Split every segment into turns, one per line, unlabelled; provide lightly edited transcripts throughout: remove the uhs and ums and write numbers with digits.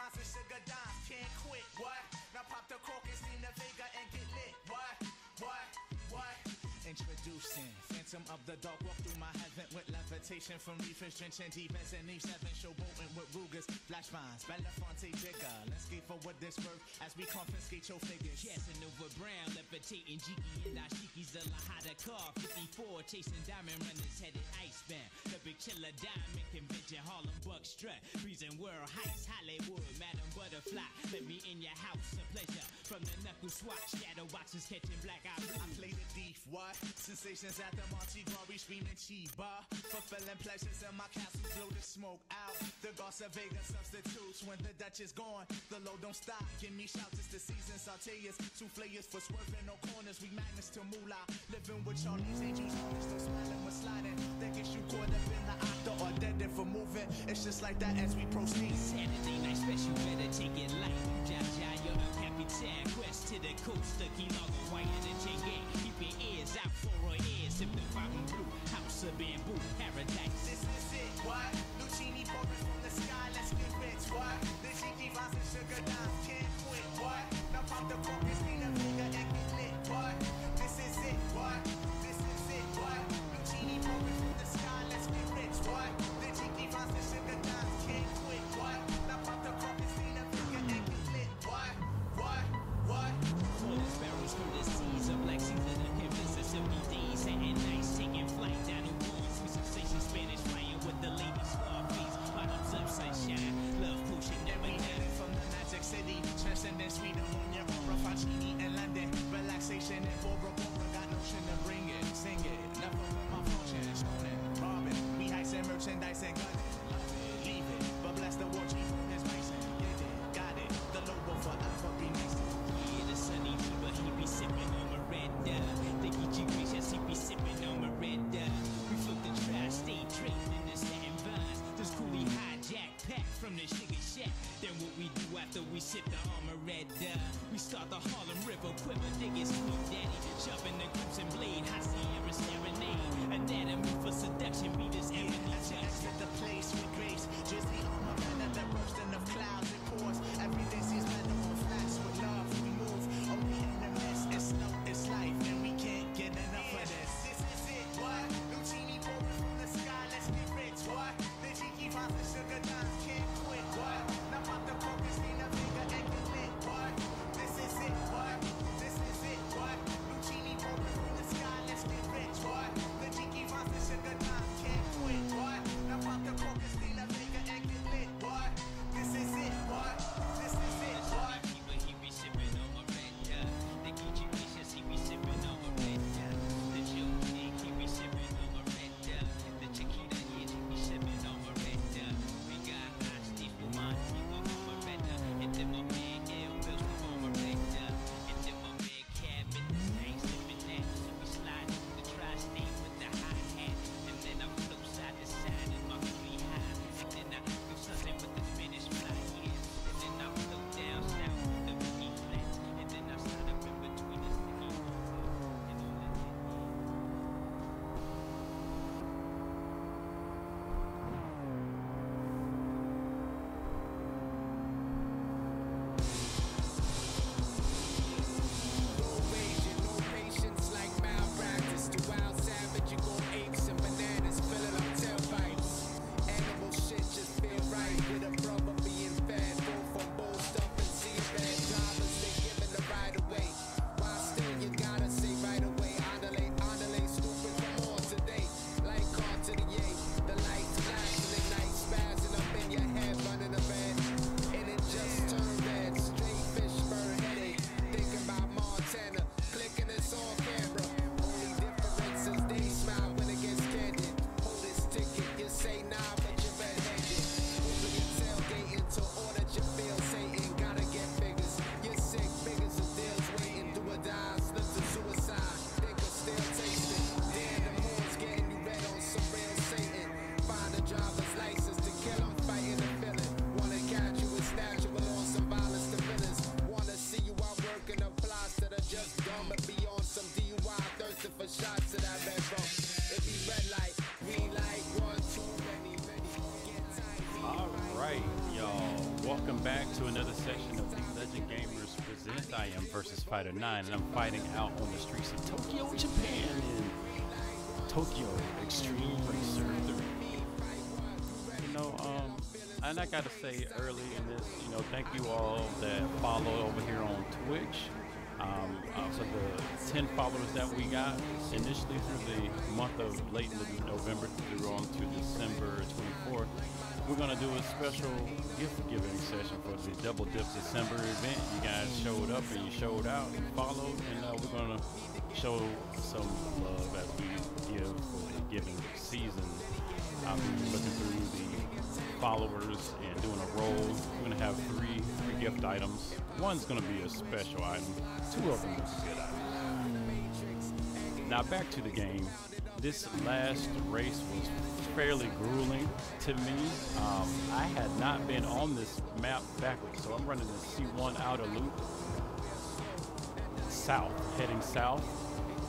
vines and sugar dimes, can't quit. What? Now pop the cork and steam the Vega and get lit. What? Introducing Phantom of the Dark, walk through my heaven with levitation from reefers, drenching defense and E7, showboating with Rugers, flash vines, Belafonte jigger. Let's get for what this worth as we confiscate your figures.
Casanova Brown, levitating Jiki and Ashiki's the Lahada car. 54, chasing diamond runners, headed icebound. The big chiller diamond convention, Harlem Buck strut. Freezing world heights, Hollywood, Madam Butterfly. Let me in your house, a pleasure. From the knuckle swatch, shadow boxes catching black eye blue.
I play the thief, what? Sensations at the Monte Glory, screaming Chiba. Fulfilling pleasures in my castle, blow the smoke out. The Garza Vega substitutes when the Dutch is gone. The load don't stop, give me shouts, it's the season. Sauteas, souffleurs for swerving, no corners. We magnets to moolah. Living with Charlie's angels, still smiling when sliding. That gets you caught up in the octa or dead for moving. It's just like that as we proceed.
Saturday night special, better take it light. Jaja, you're El Capitan. Quest to the coast, the Key Largo, wire the J-Gang. Keep your ears out for our ears. Sip the fountain blue, house of bamboo, paradise.
This is it, what? Lucini pouring from the sky, let's get rich, what? The Jiki vines and sugar dimes, can't quit, what? Now pop the cork and steam the Vega and get lit, what? This is it, what? This is it, what? Lucini pouring from the sky, let's get rich, what? The Jiki vines and sugar dimes, can't quit, what? Now pop the cork and steam the Vega and get lit, what?
Falling sparrows from the seas of Black Seas and the Mississippi days, setting nights, taking flight down the walls. Sweet sensation, Spanish flying with the ladies, Scarface, bottoms up, sunshine, love potion, never done.
From the magic city, transcendent sweet ammonia, aura, Fancini and London. Relaxation and Bora Bora, got notion to bring it, sing it. Never with my function, shown it, robbing. We heisting merchandise and gunning, love it, leave it. But bless the war chief, his Mason, get it, got it. The low will forever be nice.
The sunny fever, he be sipping on Miranda. The Geechee gracious, he be sipping on Miranda. We flip the tri-state draped in the satin vines. This coolie hijack pack from the sugar shack. Then what we do after we sip the Armoretta? We start the Harlem River quiver, dig it sweet daddy. Sharpen the crimson blade, high Sierra serenade. Anatomy for seduction, beat this ebony touch.
Exit the place with grace, just the Armoretta, the bursting of clouds and pours. Everything seems metal on flats with love. We move only in the mist, it's snow, it's life, and we can't get enough of this. This is it, what? Lucini pouring from the sky, let's get rich, what? The Jiki vines and sugar dimes, can't quit, what? Now pop the cork and steam the Vega and get lit, what? This is it, what? This is it, what? Lucini pouring from the sky, let's get rich, what? The
to another session of the Legend Gamers Presents I Am versus Fighter 9, and I'm fighting out on the streets of Tokyo, Japan in Tokyo Xtreme Racer 3. You know, and I gotta say early in this, you know, thank you all that follow over here on Twitch. So the 10 followers that we got initially through the month of late November through on to December 24th, we're going to do a special gift giving session for the Double Dip December event. You guys showed up and you showed out and followed, and we're going to show some love as we give for the giving season. I'll be looking through the followers and doing a roll. We're going to have three gift items. One's going to be a special item. Two of them will be good items. Now back to the game. This last race was fairly grueling to me. I had not been on this map backwards, so I'm running the C1 outer loop south, heading south,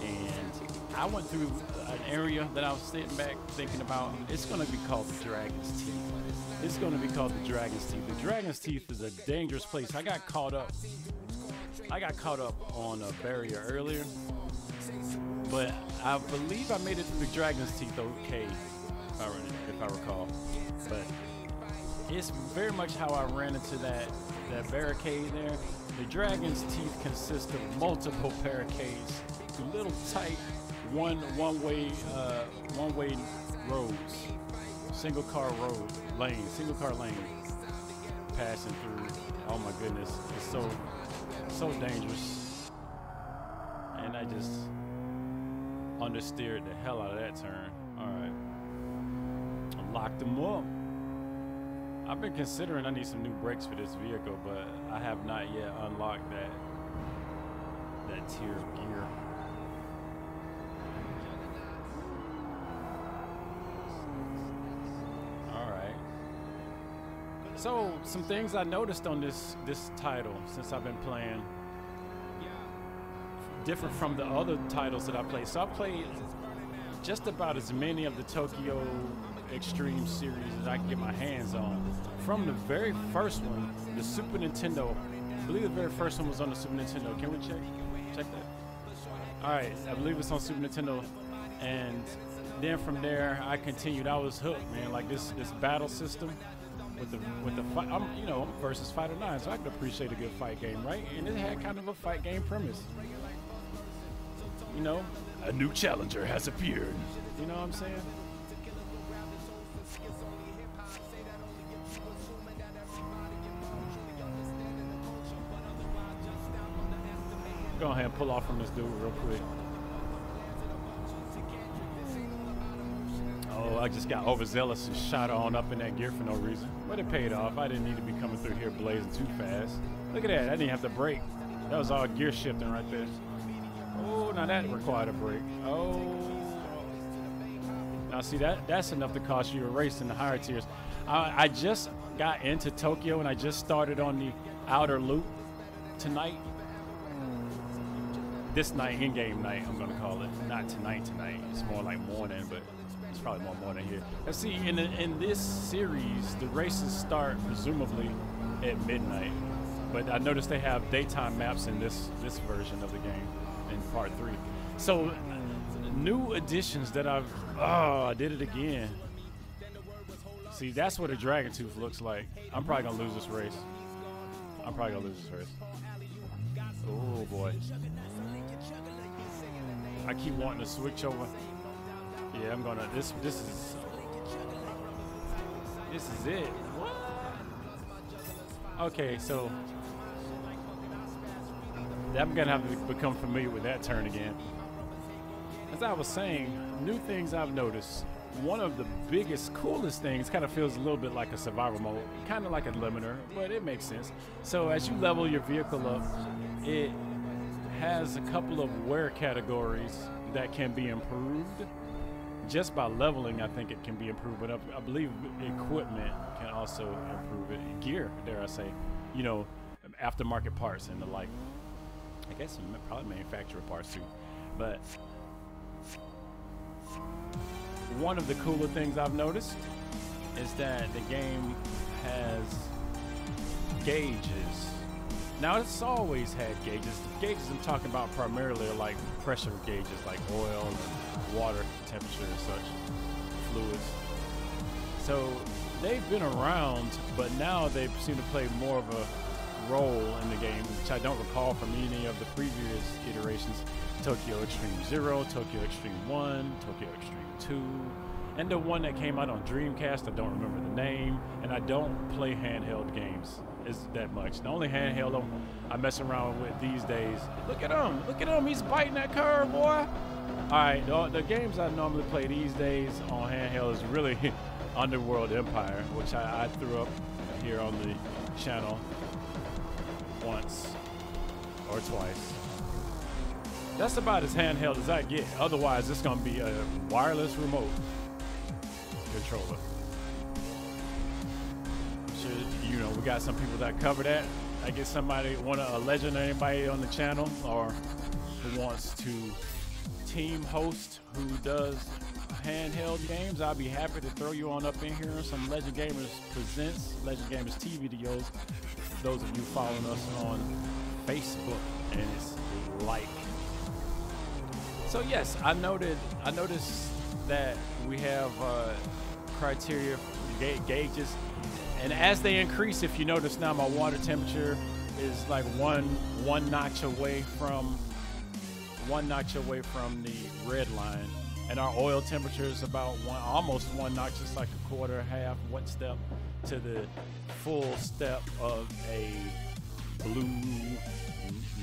and I went through an area that I was sitting back thinking about. It's going to be called the Dragon's Teeth. It's going to be called the Dragon's Teeth. The Dragon's Teeth is a dangerous place. I got caught up on a barrier earlier, but I believe I made it through the Dragon's Teeth okay, if I recall. But it's very much how I ran into that barricade there. The Dragon's Teeth consist of multiple barricades, little tight one-way roads, single car lane, passing through. Oh my goodness, it's so dangerous, and I just understeered the hell out of that turn. All right, I locked them up. I've been considering I need some new brakes for this vehicle, but I have not yet unlocked that tier of gear. All right. So some things I noticed on this title since I've been playing, different from the other titles that I played. So I played just about as many of the Tokyo Xtreme series as I can get my hands on. From the very first one, the Super Nintendo, I believe the very first one was on the Super Nintendo. Can we check that? All right, I believe it's on Super Nintendo. And then from there, I continued. I was hooked, man. Like this battle system with the fight. I'm versus Fighter 9, so I could appreciate a good fight game, right? And it had kind of a fight game premise. You know, a new challenger has appeared. You know what I'm saying? Go ahead and pull off from this dude real quick. Oh, I just got overzealous and shot on up in that gear for no reason. But it paid off. I didn't need to be coming through here blazing too fast. Look at that. I didn't have to brake. That was all gear shifting right there. Oh, now that required a brake. Oh. Now see, that's enough to cost you a race in the higher tiers. I just got into Tokyo and I just started on the outer loop tonight. This night, in-game night, I'm gonna call it. Not tonight. It's more like morning, but it's probably more morning here. Let's see, in this series, the races start presumably at midnight. But I noticed they have daytime maps in this version of the game in part 3. So new additions that I did it again. See, that's what a Dragon Tooth looks like. I'm probably gonna lose this race. Oh boy. I keep wanting to switch over. Yeah, I'm gonna. This is it. What? Okay, so I'm gonna have to become familiar with that turn again. As I was saying, new things I've noticed. One of the biggest, coolest things kind of feels a little bit like a survival mode, kind of like a limiter, but it makes sense. So as you level your vehicle up, it has a couple of wear categories that can be improved. Just by leveling, I think it can be improved, but I believe equipment can also improve it. Gear, dare I say, you know, aftermarket parts and the like. I guess probably manufacturer parts too. But one of the cooler things I've noticed is that the game has gauges. Now it's always had gauges. The gauges I'm talking about primarily are like pressure gauges, like oil and water temperature and such, fluids. So they've been around, but now they seem to play more of a role in the game, which I don't recall from any of the previous iterations. Tokyo Xtreme 0, Tokyo Xtreme 1, Tokyo Xtreme 2, and the one that came out on Dreamcast, I don't remember the name, and I don't play handheld games that much. The only handheld I mess around with these days, look at him, he's biting that curve, boy. Alright, the games I normally play these days on handheld is really Underworld Empire, which I threw up here on the channel once or twice. That's about as handheld as I get. Otherwise, it's going to be a wireless remote controller. I'm sure, you know, we got some people that cover that. I guess somebody, a legend or anybody on the channel, or who wants to team host, who does handheld games, I'll be happy to throw you on up in here. Some Legend Gamers Presents, Legend Gamers TV videos. Those of you following us on Facebook, and it's like. So yes, I noticed that we have criteria for gauges, and as they increase, if you notice now, my water temperature is like one notch away from the red line, and our oil temperature is about almost one notch, just like a quarter, half, one step to the full step of a blue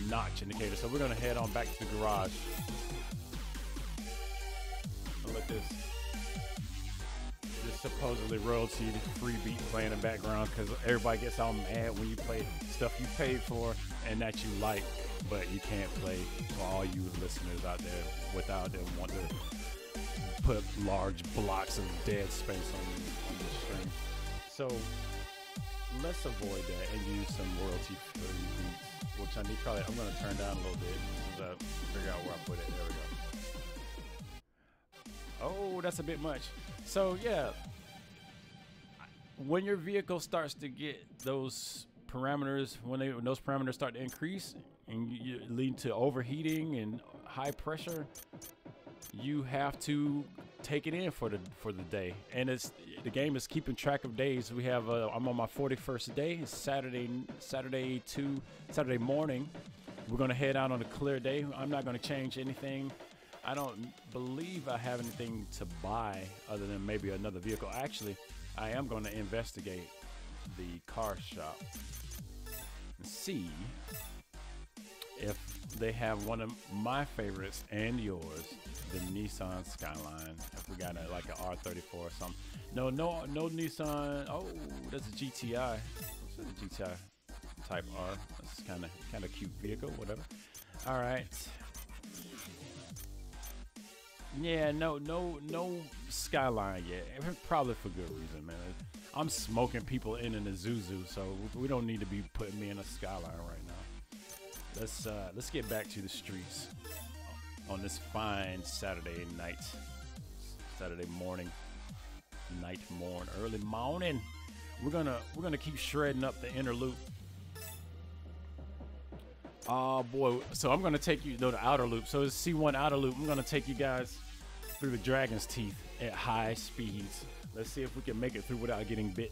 notch indicator. So we're gonna head on back to the garage. Let this supposedly royalty-free beat play in the background, because everybody gets all mad when you play stuff you paid for and that you like, but you can't play for all you listeners out there without them wanting to put large blocks of dead space on the stream. So let's avoid that and use some royalty-free beats, which I need probably. I'm going to turn down a little bit to figure out where I put it. There we go. Oh, that's a bit much. So yeah, when your vehicle starts to get those parameters, when those parameters start to increase and you lead to overheating and high pressure, you have to take it in for the day. And the game is keeping track of days. We have I'm on my 41st day. It's Saturday morning. We're gonna head out on a clear day. I'm not gonna change anything. I don't believe I have anything to buy other than maybe another vehicle. Actually, I am going to investigate the car shop and see if they have one of my favorites and yours, the Nissan Skyline. If we got like an R34 or something. No Nissan. Oh, that's a GTI. What's a GTI Type R? That's kind of cute vehicle. Whatever. All right. Yeah, no Skyline yet. Probably for good reason, man. I'm smoking people in an Isuzu, so we don't need to be putting me in a Skyline right now. Let's get back to the streets on this fine Saturday morning, early morning. We're gonna keep shredding up the inner loop. Oh boy, so I'm gonna take you to the outer loop. So it's C1 outer loop. I'm gonna take you guys through the dragon's teeth at high speeds. Let's see if we can make it through without getting bit.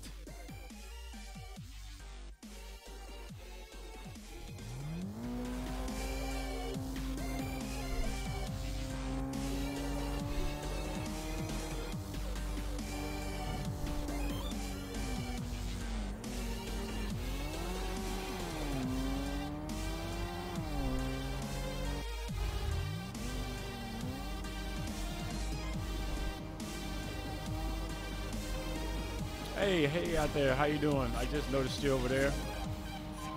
Hey out there, how you doing? I just noticed you over there.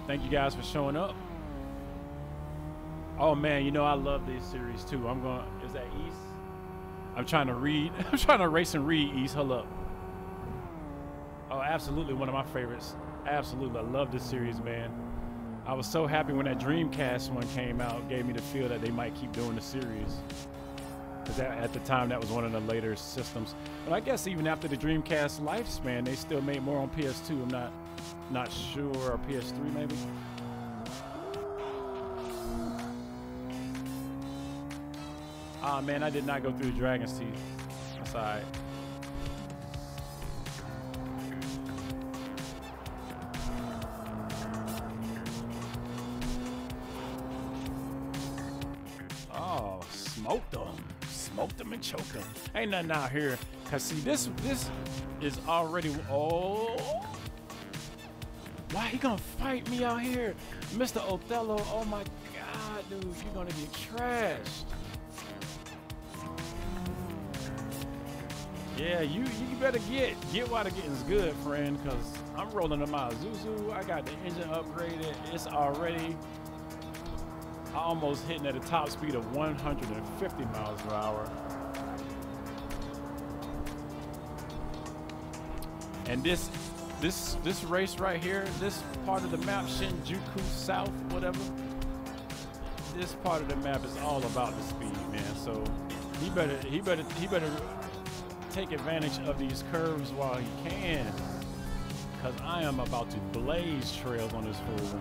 Thank you guys for showing up. Oh man, you know I love this series too. Is that East? I'm trying to read. I'm trying to race and read East. Hold up. Oh, absolutely one of my favorites. Absolutely, I love this series, man. I was so happy when that Dreamcast one came out. Gave me the feel that they might keep doing the series. Because at the time, that was one of the later systems. But I guess even after the Dreamcast lifespan, they still made more on PS2. I'm not Not sure, or PS3 maybe. Ah man, I did not go through the Dragon's Teeth. That's alright. Oh, smoked them. Smoked them and choked them. Ain't nothing out here. Cause see, this is already, oh. Why he gonna fight me out here? Mr. Othello, oh my God, dude, you're gonna get trashed. Yeah, you better get while the getting's good, friend, cause I'm rolling them out. Zuzu, I got the engine upgraded. It's already almost hitting at a top speed of 150 miles per hour. And this race right here, this part of the map, Shinjuku South, whatever, this part of the map is all about the speed, man. So he better take advantage of these curves while he can, because I am about to blaze trails on this fool.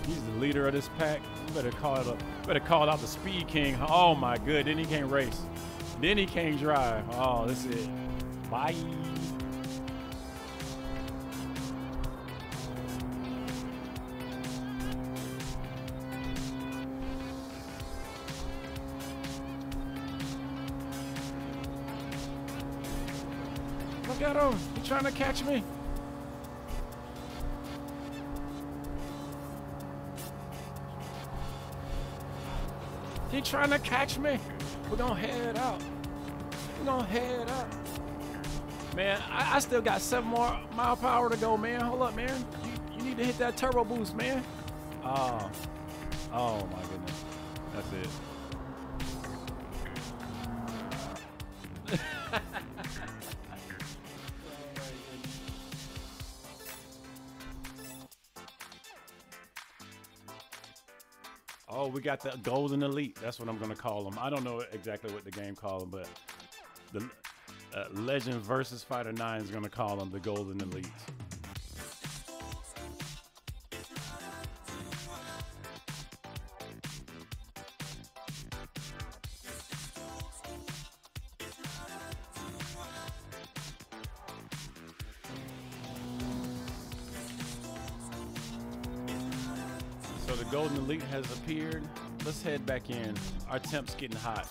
He's the leader of this pack. You better call out the Speed King. Oh my good, then he can't race. Then he can't drive. Oh, that's it. Bye. Look at him. He's trying to catch me. He trying to catch me. We're gonna head out. We're gonna head out. Man, I still got 7 more mile per hour to go, man. Hold up, man. You need to hit that turbo boost, man. Oh my goodness. That's it. Oh, we got the Golden Elite. That's what I'm going to call them. I don't know exactly what the game called them, but the Legend versus Fighter 9 is going to call them the Golden Elite. So the Golden Elite has appeared. Let's head back in. Our temp's getting hot.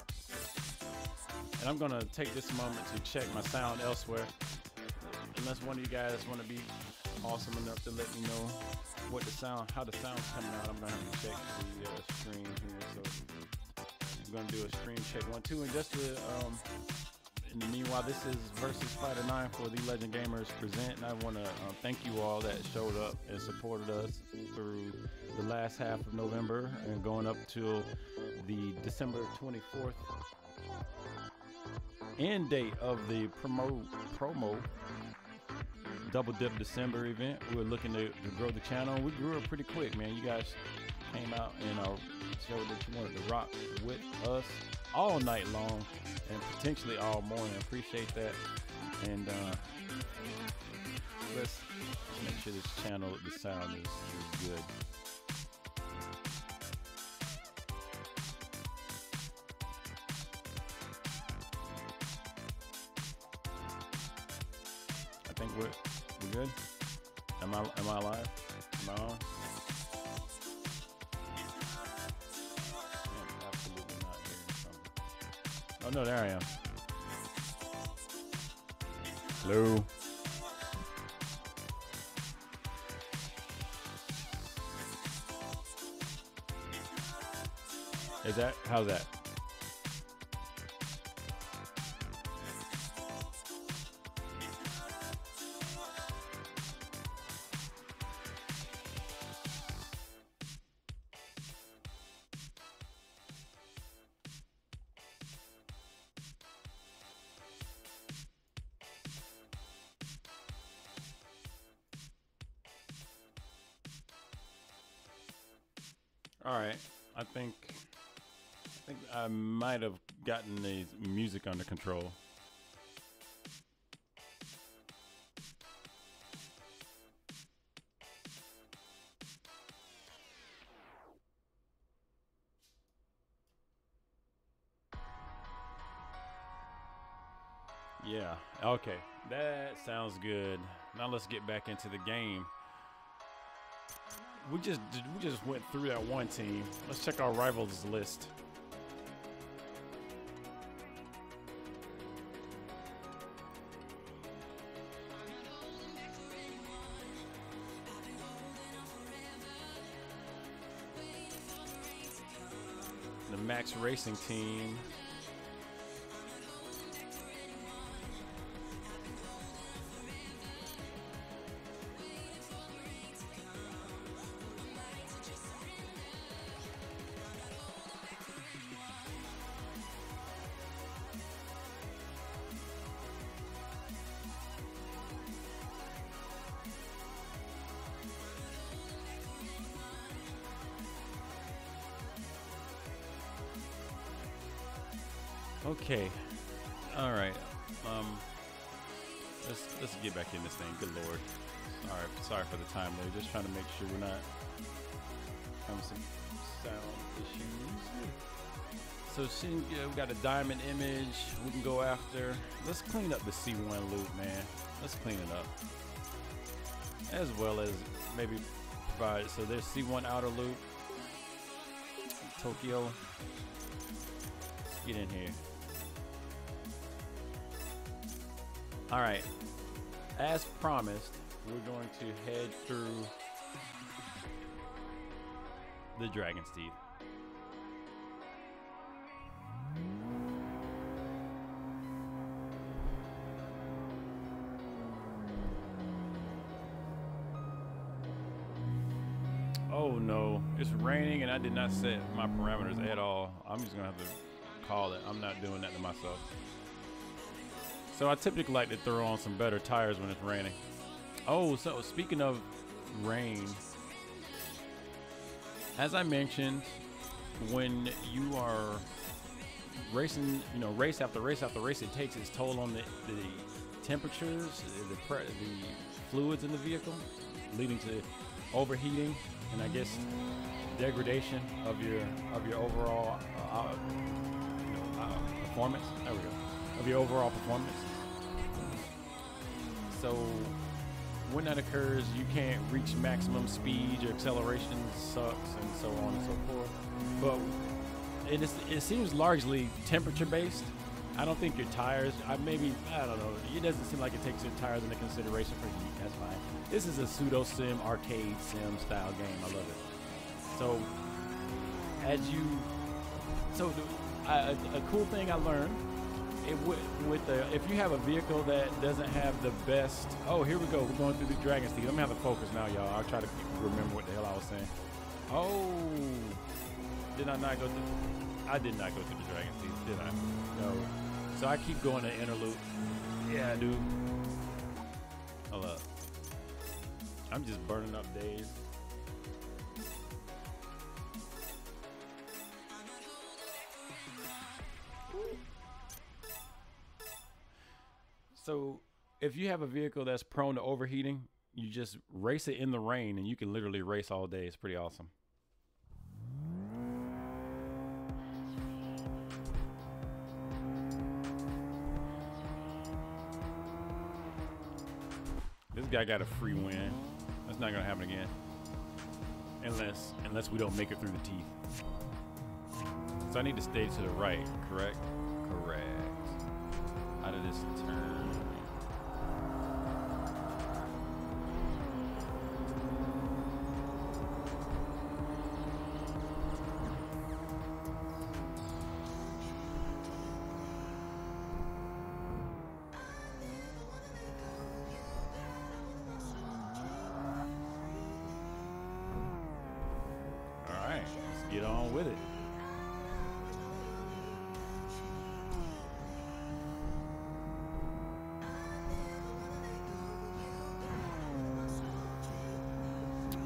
And I'm gonna take this moment to check my sound elsewhere. Unless one of you guys wanna be awesome enough to let me know what how the sound's coming out. I'm gonna have to check the stream here. So I'm gonna do a stream check 1, 2, and just to, in the meanwhile, this is Versus Fighter 9 for the Legend Gamers Present, and I want to thank you all that showed up and supported us through the last half of November and going up till the December 24th end date of the promo Double Dip December event. We were looking to grow the channel. We grew it pretty quick, man. You guys came out and showed that you wanted to rock with us all night long and potentially all morning. Appreciate that. And let's make sure this channel, the sound is good. I think we're good. Am I live? Am I on? Absolutely not hearing something. Oh no, there I am. Hello. How's that? All right, I think I might have gotten the music under control. Yeah. Okay. That sounds good. Now let's get back into the game. We just went through that one team. Let's check our rivals list. The Max Racing team. Okay. All right. Let's get back in this thing. Good Lord. All right. Sorry for the time there. Just trying to make sure we're not having some sound issues. So we got a diamond image we can go after. Let's clean up the C1 loot, man. Let's clean it up. As well as maybe provide. So there's C1 outer loot. Tokyo. Let's get in here. All right, as promised, we're going to head through the Dragon's Teeth. Oh no, it's raining and I did not set my parameters at all. I'm just gonna have to call it. I'm not doing that to myself. So I typically like to throw on some better tires when it's raining. Oh, so speaking of rain, as I mentioned, when you are racing, you know, race after race after race, it takes its toll on the temperatures, the fluids in the vehicle, leading to overheating and I guess degradation of your overall performance. There we go. Of your overall performance. So when that occurs, you can't reach maximum speed, your acceleration sucks, and so on and so forth. But it seems largely temperature based. I don't think your tires, I don't know, it doesn't seem like it takes your tires into consideration for heat. That's fine. This is a pseudo sim, arcade sim style game. I love it. So a cool thing I learned, if you have a vehicle that doesn't have the best, oh, here we go, we're going through the Dragon's Teeth. I'm gonna have to focus now, y'all. I'll try to remember what the hell I was saying. Oh, did I not go through? I did not go through the Dragon's Teeth, did I? No. So I keep going to interlude. Yeah, dude. Hold up. I'm just burning up days. So if you have a vehicle that's prone to overheating, you just race it in the rain and you can literally race all day. It's pretty awesome. This guy got a free win. That's not gonna happen again. Unless we don't make it through the teeth. So I need to stay to the right, correct? Correct. Out of this turn. All right, let's get on with it.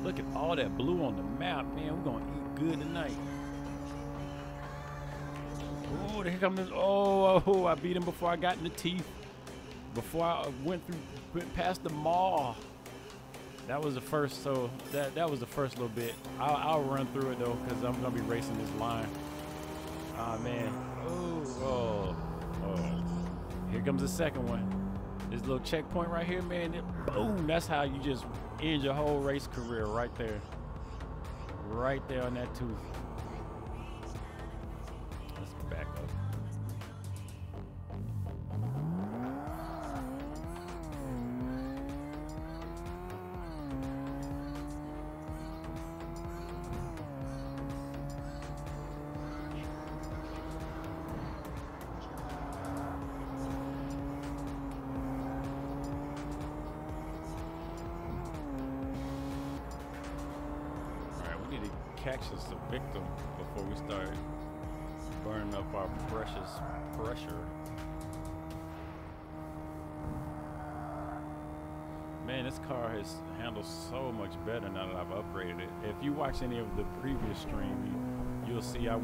Look at all that blue on the map, man. We're gonna eat good tonight. Oh, here comes this. Oh, I beat him before I got in the teeth. Before I went past the mall. That was the first. So that was the first little bit. I'll run through it though, because I'm gonna be racing this line. Ah, man. Oh. Here Here comes the second one. This little checkpoint right here, man. Boom! That's how you just end your whole race career right there. Right there on that tooth. Let's back up. Catch us a victim before we start burning up our precious pressure. Man, this car has handled so much better now that I've upgraded it. If you watch any of the previous stream, you'll see I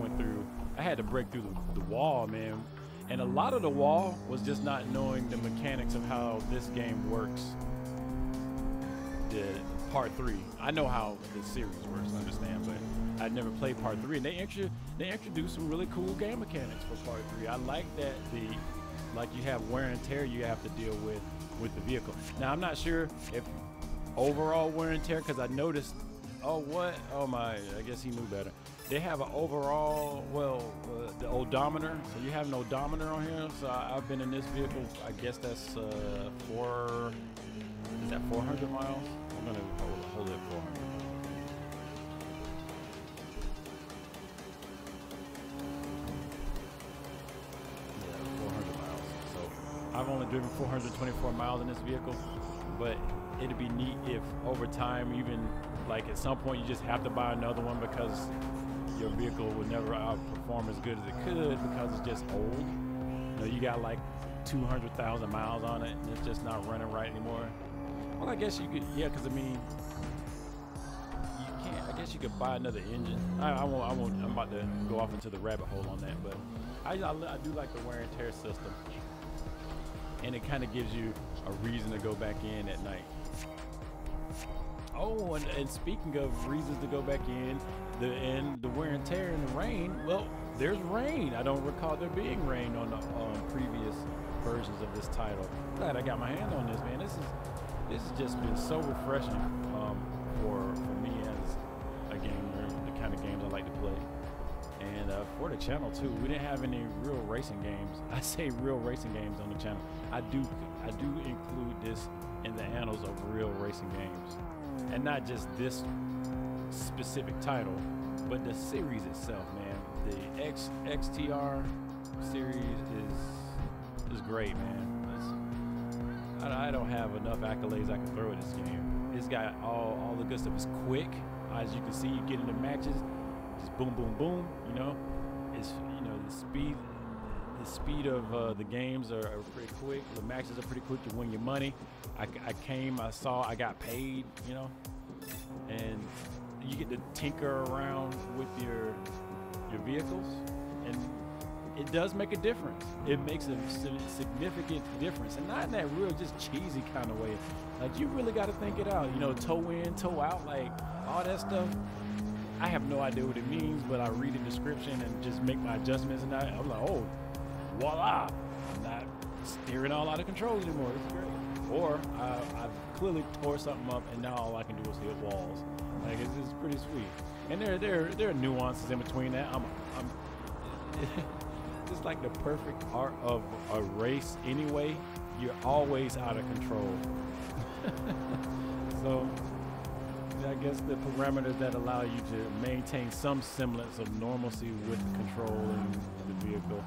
had to break through the wall, man. And a lot of the wall was just not knowing the mechanics of how this game works. The part 3. I know how the series works, I understand, but I'd never played part 3. And they introduced some really cool game mechanics for part 3. I like that like you have wear and tear you have to deal with the vehicle. Now I'm not sure if overall wear and tear, because I noticed, oh my, I guess he knew better. They have an overall, the odometer. So you have an odometer on here. So I've been in this vehicle, I guess that's is that 400 miles? I'm gonna hold it at 400. Yeah, 400 miles. So I've only driven 424 miles in this vehicle, but it'd be neat if over time, even like at some point, you just have to buy another one because your vehicle would never outperform as good as it could because it's just old. You know, you got like 200,000 miles on it, and it's just not running right anymore. Well, I guess you could, yeah, because I mean, you can't. I guess you could buy another engine. I won't. I'm about to go off into the rabbit hole on that, but I do like the wear and tear system, and it kind of gives you a reason to go back in at night. Oh, and speaking of reasons to go back in, the wear and tear in the rain. Well, there's rain. I don't recall there being rain on the previous versions of this title. Glad I got my hand on this, man. This has just been so refreshing for me as a gamer, the kind of games I like to play, and for the channel too. We didn't have any real racing games. I say real racing games on the channel. I do include this in the annals of real racing games, and not just this specific title, but the series itself, man. The XTR series is great, man. I don't have enough accolades I can throw at this game. It's got all the good stuff. It's quick, as you can see. You get into matches, just boom, boom, boom. You know, it's the speed of the games are pretty quick. The matches are pretty quick to win your money. I saw, I got paid. You know, and you get to tinker around with your vehicles, and it does make a difference. It makes a significant difference, and not in that real just cheesy kind of way. Like, you really got to think it out. You know, toe in, toe out, like all that stuff. I have no idea what it means, but I read the description and just make my adjustments, and I'm like, oh, voila! I'm not steering all out of control anymore. This is great. Or I've clearly tore something up, and now all I can do is hit walls. Like, it's pretty sweet. And there are nuances in between that. It's like the perfect art of a race anyway. You're always out of control. So I guess the parameters that allow you to maintain some semblance of normalcy with controlling the vehicle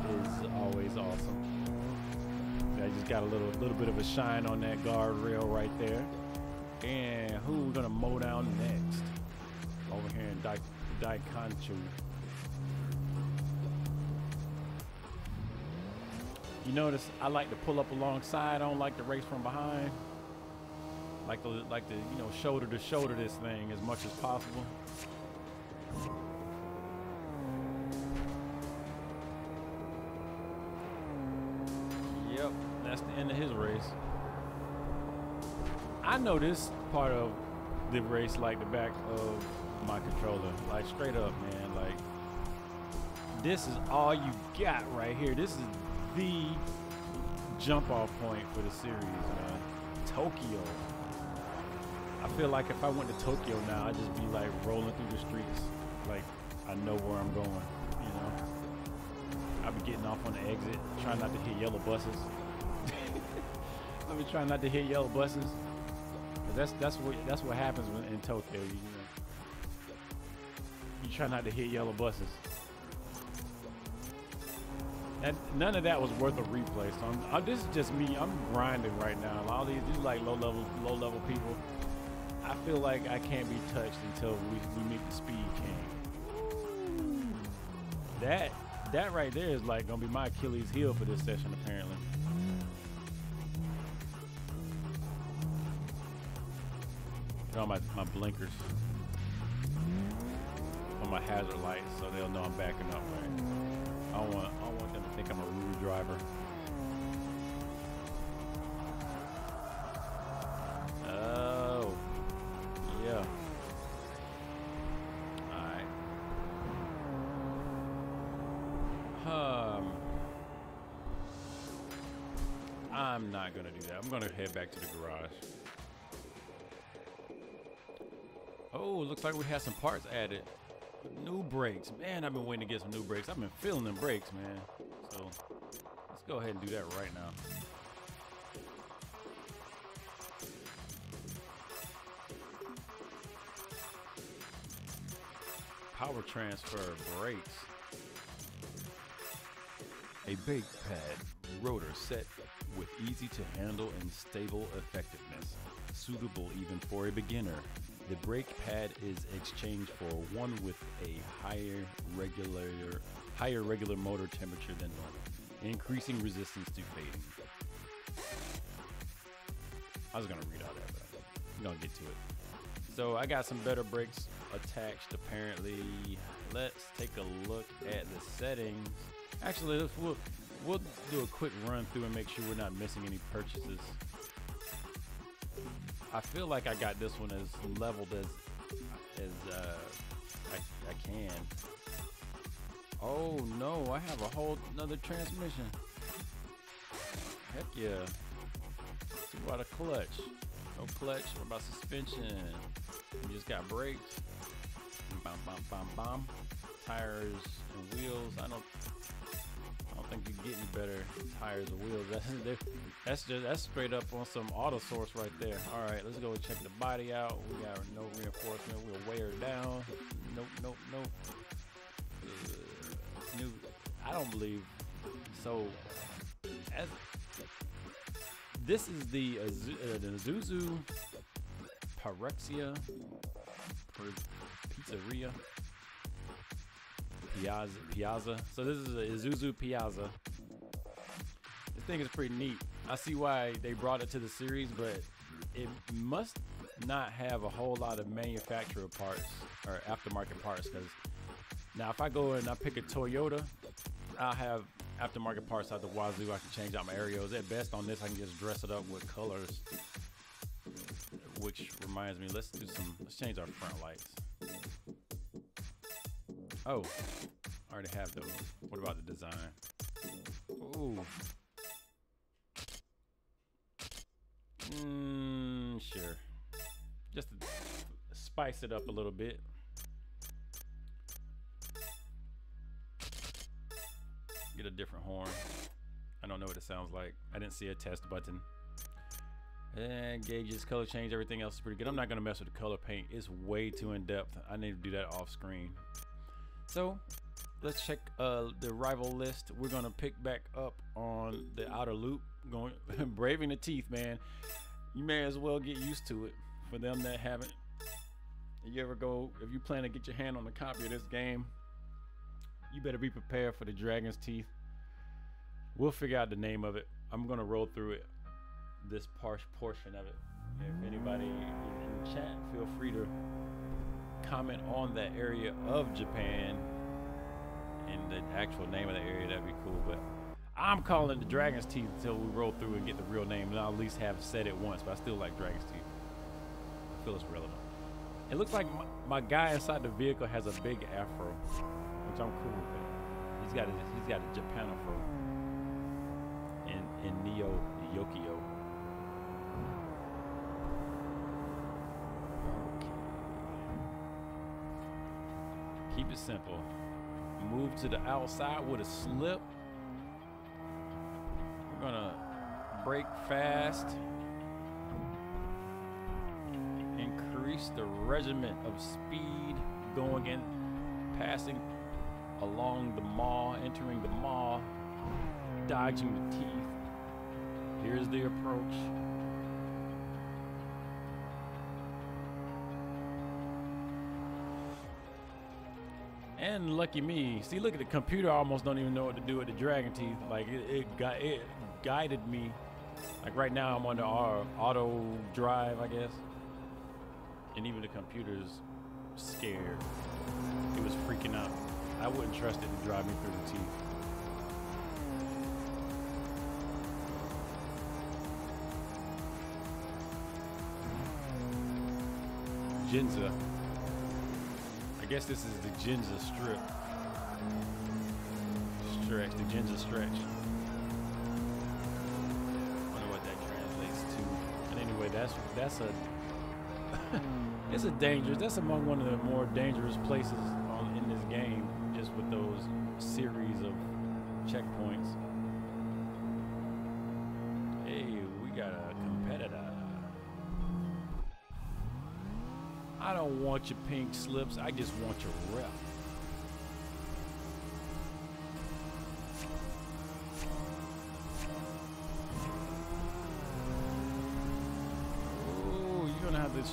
is always awesome. I just got a little bit of a shine on that guardrail right there. And who we're gonna mow down next? Over here in Daikanchu. You notice I like to pull up alongside. I don't like to race from behind. Like to you know, shoulder to shoulder this thing as much as possible. Yep, that's the end of his race. I know this part of the race like the back of my controller. Like, straight up, man. Like, this is all you got right here. This is the jump off point for the series, man. Tokyo. I feel like if I went to Tokyo now, I'd just be like rolling through the streets, like I know where I'm going, you know. I'd be getting off on the exit, trying not to hit yellow buses. I'd be trying not to hit yellow buses. But that's what happens when in Tokyo, you know. You try not to hit yellow buses. And none of that was worth a replay. So this is just me. I'm grinding right now. All these like low level people. I feel like I can't be touched until we meet the Speed King. That right there is like gonna be my Achilles heel for this session, apparently. Put on my blinkers on my hazard lights so they'll know I'm backing up. Right? I don't want them to think I'm a rude driver. Oh, yeah. All right. I'm not gonna do that. I'm gonna head back to the garage. Oh, looks like we had some parts added. New brakes. Man, I've been waiting to get some new brakes. I've been feeling them brakes, man. So let's go ahead and do that right now. Power transfer brakes. A brake pad rotor set with easy to handle and stable effectiveness. Suitable even for a beginner. The brake pad is exchanged for one with a higher regular motor temperature than normal, increasing resistance to fading. I was gonna read all that, but I'm gonna get to it. So I got some better brakes attached apparently. Let's take a look at the settings. Actually, we'll do a quick run through and make sure we're not missing any purchases. I feel like I got this one as leveled as I can. Oh no, I have a whole another transmission. Heck yeah. Let's see about a clutch. No clutch. What about suspension? You just got brakes. Bam, bam, bam, bam. Tires and wheels. I don't think you get any better tires or wheels. That's straight up on some auto source right there. All right, let's go check the body out. We got no reinforcement. We'll weigh her down. Nope. New. I don't believe so. This is the Isuzu Pizzeria. Piazza. So this is a Isuzu Piazza. This thing is pretty neat. I see why they brought it to the series, but it must not have a whole lot of manufacturer parts or aftermarket parts. Because now if I go and I pick a Toyota, I'll have aftermarket parts out the wazoo. I can change out my aerials. At best on this, I can just dress it up with colors. Which reminds me, let's change our front lights. Oh, I already have those. What about the design? Ooh. Sure. Just to spice it up a little bit. Get a different horn. I don't know what it sounds like. I didn't see a test button. And gauges, color change, everything else is pretty good. I'm not gonna mess with the color paint. It's way too in depth. I need to do that off screen. So let's check the rival list. We're gonna pick back up on the outer loop, going braving the teeth, man. You may as well get used to it. For them that haven't, if you plan to get your hand on a copy of this game, you better be prepared for the dragon's teeth. We'll figure out the name of it. I'm gonna roll through it, this portion of it. If anybody in chat, feel free to comment on that area of Japan and the actual name of the area. That'd be cool. But I'm calling it the dragon's teeth until we roll through and get the real name, and I'll at least have said it once. But I still like dragon's teeth. I feel it's relevant. It looks like my guy inside the vehicle has a big afro, which I'm cool with. He's got a Japan afro in Tokyo Yokio. Okay. Keep it simple. Move to the outside with a slip. We're gonna brake fast. Increase the regiment of speed going in, passing along the mall, entering the mall, dodging the teeth. Here's the approach. And lucky me. See, look at the computer. I almost don't even know what to do with the dragon teeth. Like it guided me. Like right now, I'm under auto drive, I guess. And even the computer's scared. It was freaking out. I wouldn't trust it to drive me through the teeth. Ginza. I guess this is the Ginza strip. Stretch, the Ginza stretch. Wonder what that translates to. And anyway, that's a it's a dangerous. That's among one of the more dangerous places in this game, just with those series of checkpoints. Hey, we got a competitor. I don't want your pink slips. I just want your rep.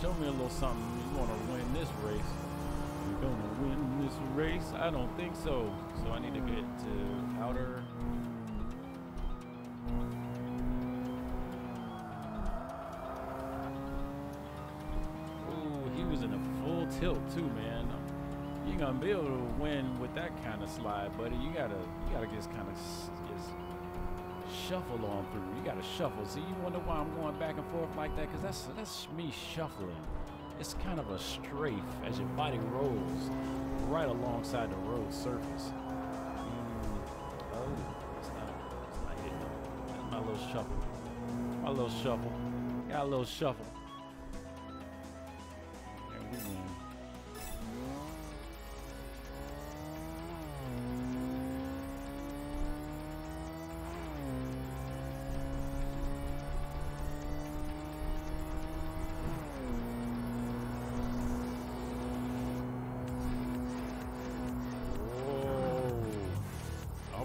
Show me a little something. You want to win this race? You're gonna win this race? I don't think so. So I need to get to outer. Ooh, he was in a full tilt too, man. You ain't gonna be able to win with that kind of slide, buddy. You gotta just kind of just shuffle on through. You gotta shuffle. See, you wonder why I'm going back and forth like that? Because that's me shuffling. It's kind of a strafe as your body rolls right alongside the road surface. Oh, it's not hitting them. That's my little shuffle. My little shuffle. Got a little shuffle. And we win.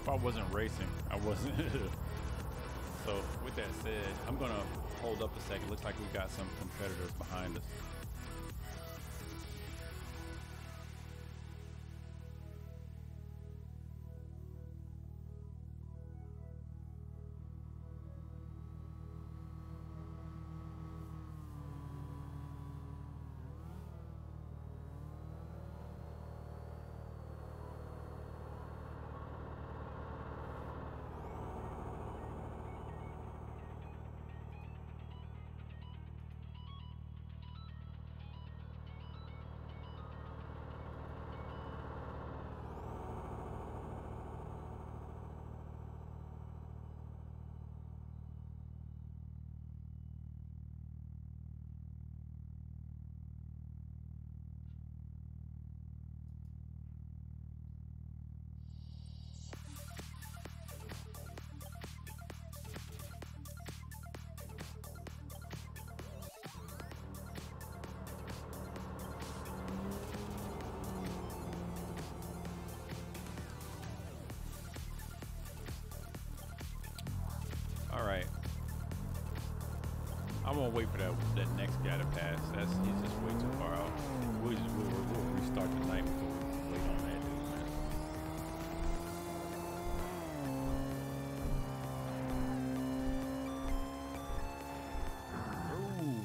I wasn't racing. I wasn't. So with that said, I'm gonna hold up a second. Looks like we got some competitors behind us. All right. I'm gonna wait for that next guy to pass. He's just way too far out. We'll restart the night before we wait on that dude, man. Ooh,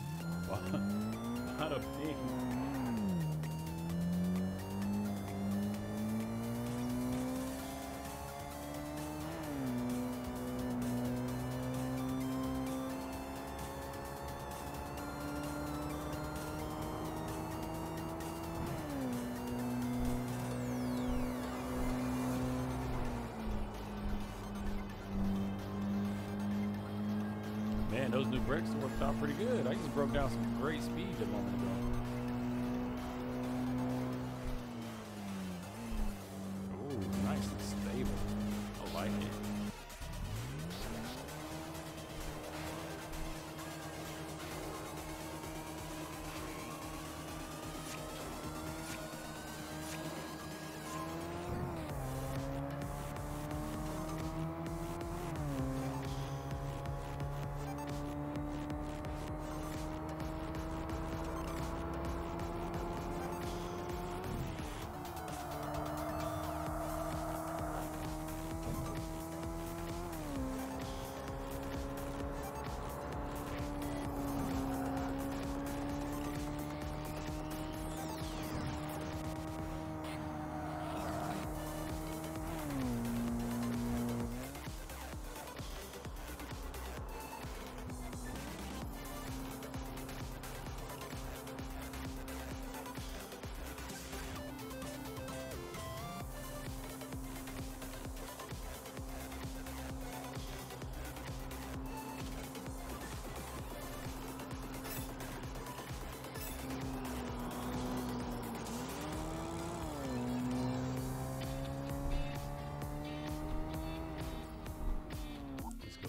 not a big. Man, those new brakes worked out pretty good. I just broke down some great speed a moment ago. Oh, nice and stable. I like it.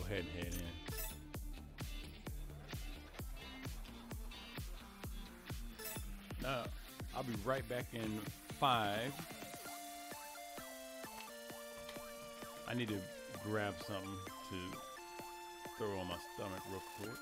Head in. Now, I'll be right back in 5. I need to grab something to throw on my stomach real quick.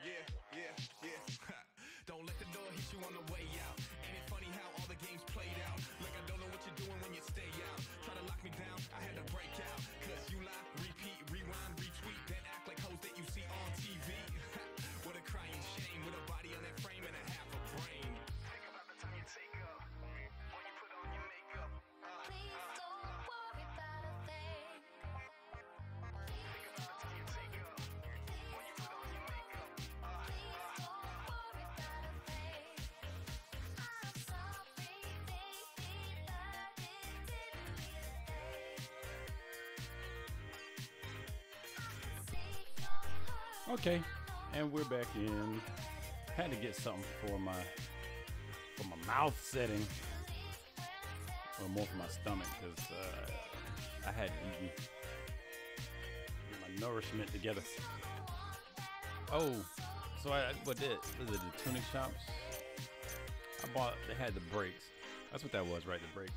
Yeah, yeah, yeah. Don't let the door hit you on the way out. Ain't it funny how all the games played out? Like I don't know what you're doing when you stay out. Try to lock me down, I had to break out. Cause you lie, repeat, rewind, retweet, then act like hoes that you see on TV. What a crying shame, with a body on that frame and a half a brain. Think about the time you take up, when you put on your makeup.
Please don't worry about a thing.
Think about the time you take up, when you put on your makeup.
Please don't worry about a thing. I'm sorry, baby, but it didn't mean a thing. I can see your heart.
Okay, and we're back in. Had to get something for my mouth setting, or more for my stomach, because I hadn't eaten. Get my nourishment together. Oh, so was it the tunic shops? I bought. They had the brakes. That's what that was, right? The brakes.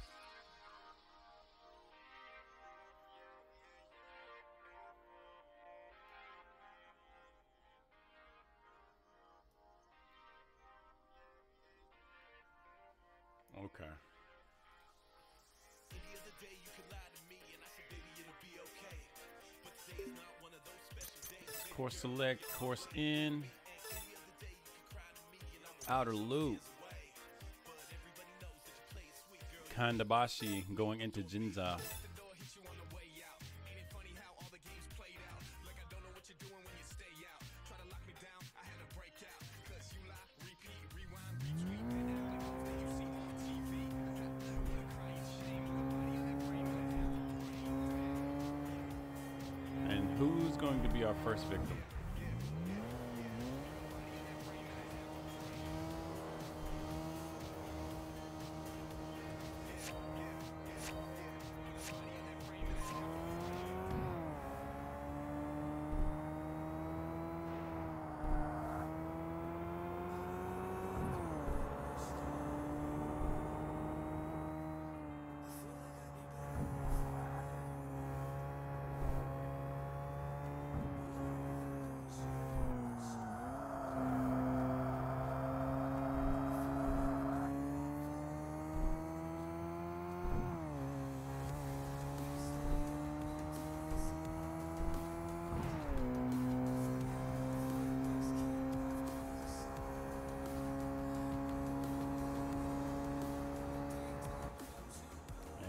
Okay.
Any other day you could lie to me and I said baby it'll be okay. But today is not one of those special days.
Course select, course in, outer loop. Kandabashi going into Jinza. And who's going to be our first victim?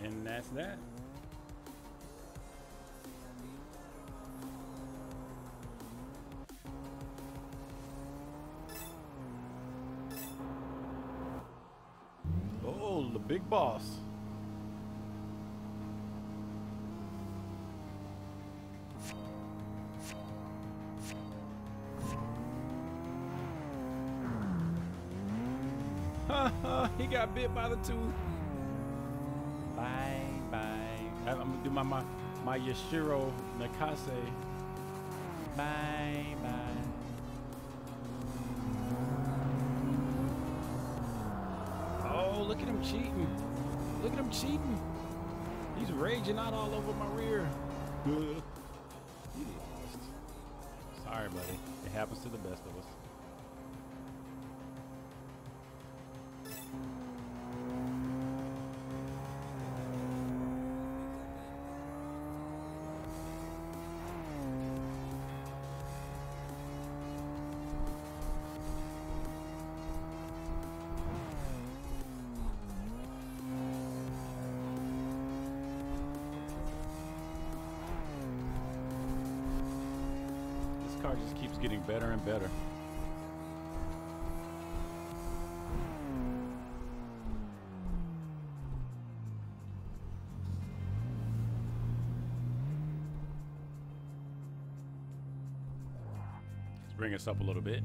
And that's that. Oh, the big boss. He got bit by the tooth. Bye bye. I'm gonna do my Yashiro Nakase. Bye bye. Oh, look at him cheating. Look at him cheating. He's raging out all over my rear. He lost. Sorry, buddy. It happens to the best of us. Car just keeps getting better and better. Let's bring us up a little bit.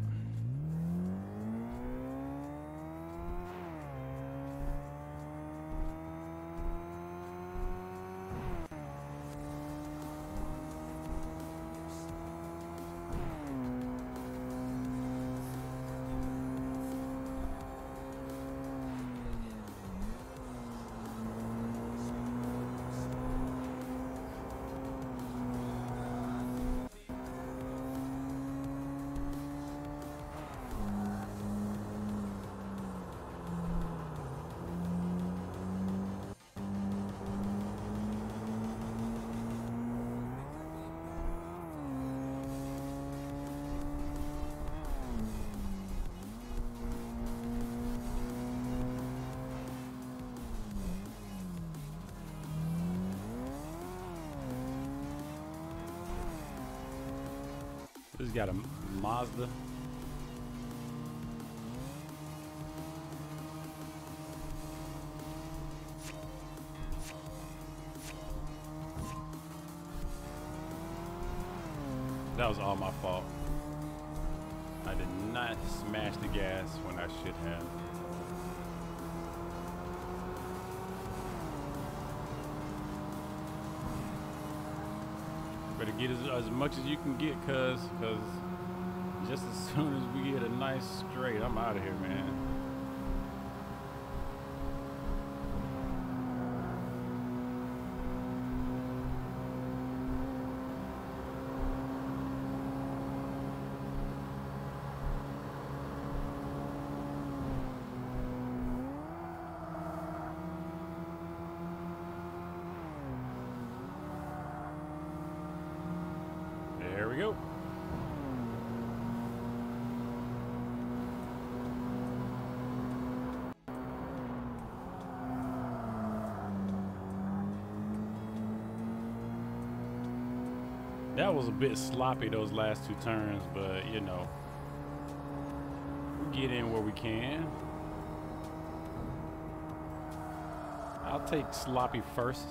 This got a Mazda. That was all my fault. I did not smash the gas when I should have. Better get as much as you can get, cuz just as soon as we get a nice straight, I'm out of here, man. There we go. That was a bit sloppy, those last two turns, but you know, we get in where we can. I'll take sloppy first.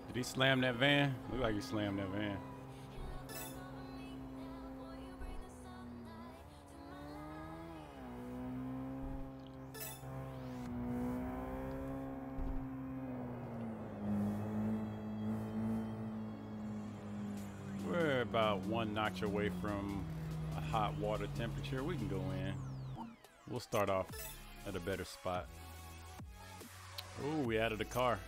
Did he slam that van? Look like he slammed that van. We're about one notch away from a hot water temperature. We can go in. We'll start off at a better spot. Oh, we added a car.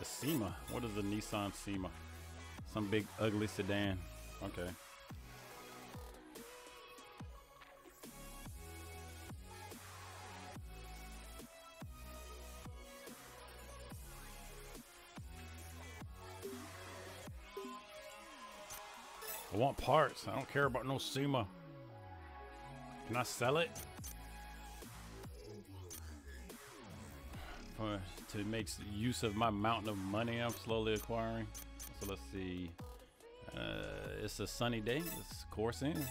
A SEMA. What is a Nissan SEMA? Some big ugly sedan. Okay. I want parts. I don't care about no SEMA. Can I sell it? To make use of my mountain of money I'm slowly acquiring. So let's see. It's a sunny day. Let's course in.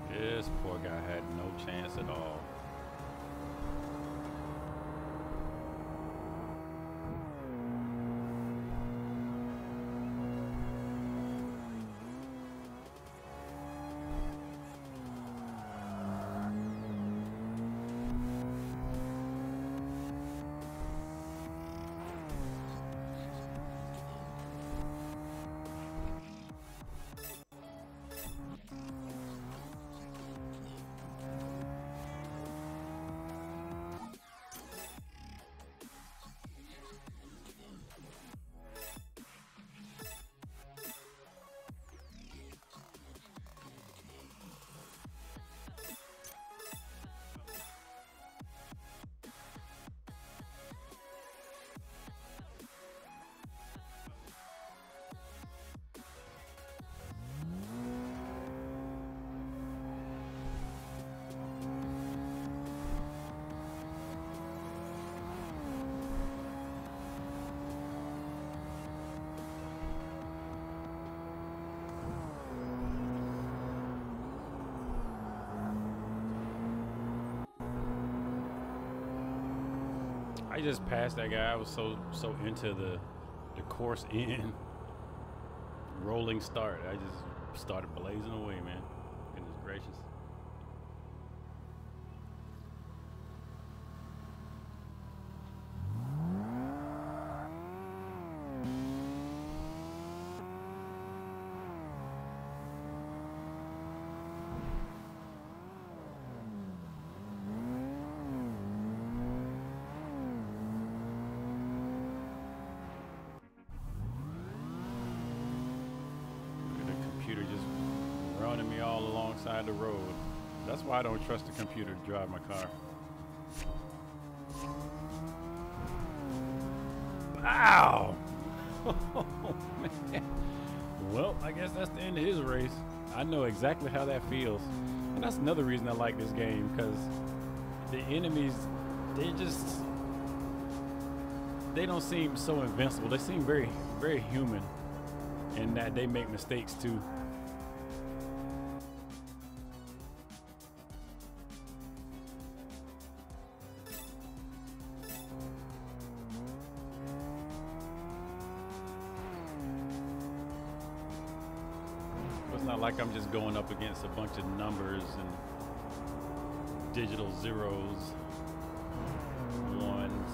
This poor guy had no chance at all. I just passed that guy. I was so into the course in rolling start. I just started blazing away, man. Goodness gracious. Just running me all alongside the road. That's why I don't trust the computer to drive my car. Wow! Oh, man. Well, I guess that's the end of his race. I know exactly how that feels. And that's another reason I like this game, because the enemies, they don't seem so invincible. They seem very, very human in that they make mistakes too. It's not like I'm just going up against a bunch of numbers and digital zeros, ones,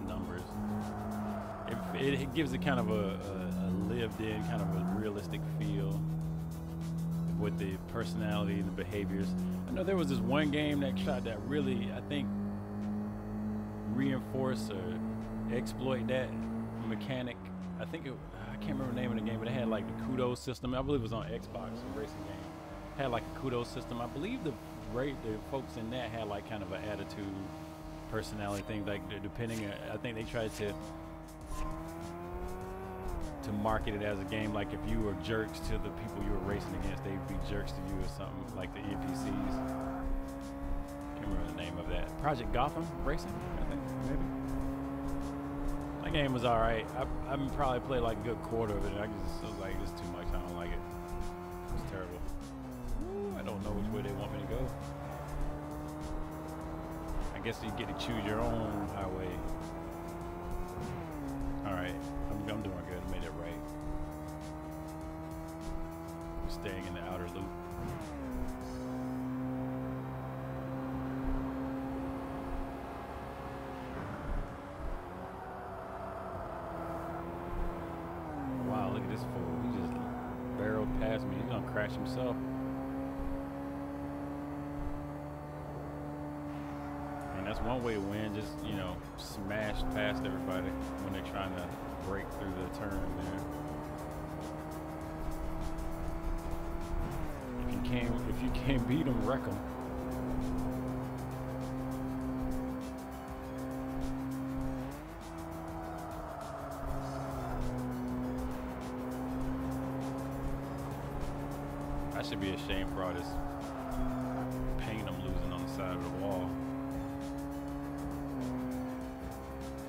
numbers. It gives it kind of a lived-in, kind of a realistic feel with the personality and the behaviors. I know there was this one game that tried that really, I think, reinforce or exploit that mechanic. I can't remember the name of the game, but it had like the kudos system. I believe it was on Xbox, a racing game. It had like a kudos system. I believe the folks in that had like kind of an attitude, personality thing. Like depending, I think they tried to market it as a game. Like if you were jerks to the people you were racing against, they'd be jerks to you or something. Like the NPCs. Can't remember the name of that. Project Gotham Racing, I think, maybe. That game was alright. I probably played like a good quarter of it. I was like, this is too much. I don't like it. It's terrible. Ooh, I don't know which way they want me to go. I guess you get to choose your own highway. Alright, I'm doing good. I made it right. I'm staying in the outer loop. Wow, look at this fool. He just barreled past me. He's gonna crash himself. And that's one way to win, just, you know, smash past everybody when they're trying to break through the turn there. If you can't beat them, wreck them. I should be ashamed for all this paint I'm losing on the side of the wall.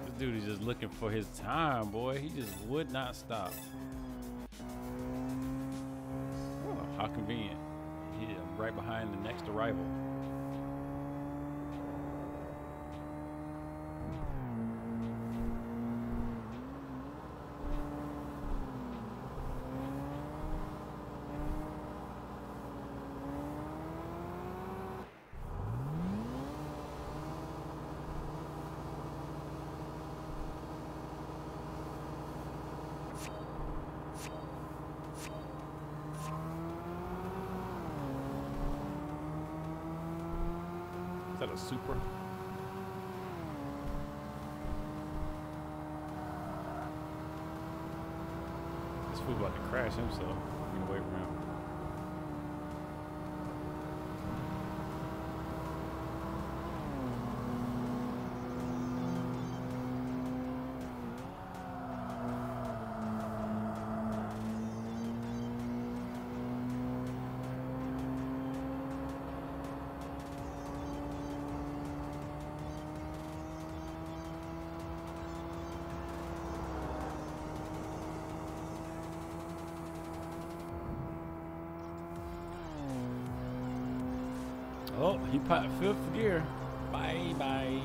This dude is just looking for his time, boy. He just would not stop. Oh, how convenient. He is right behind the next arrival. Is that a Supra? This fool about to crash himself. I'm gonna wait for him. Oh, he popped fifth gear. Bye bye.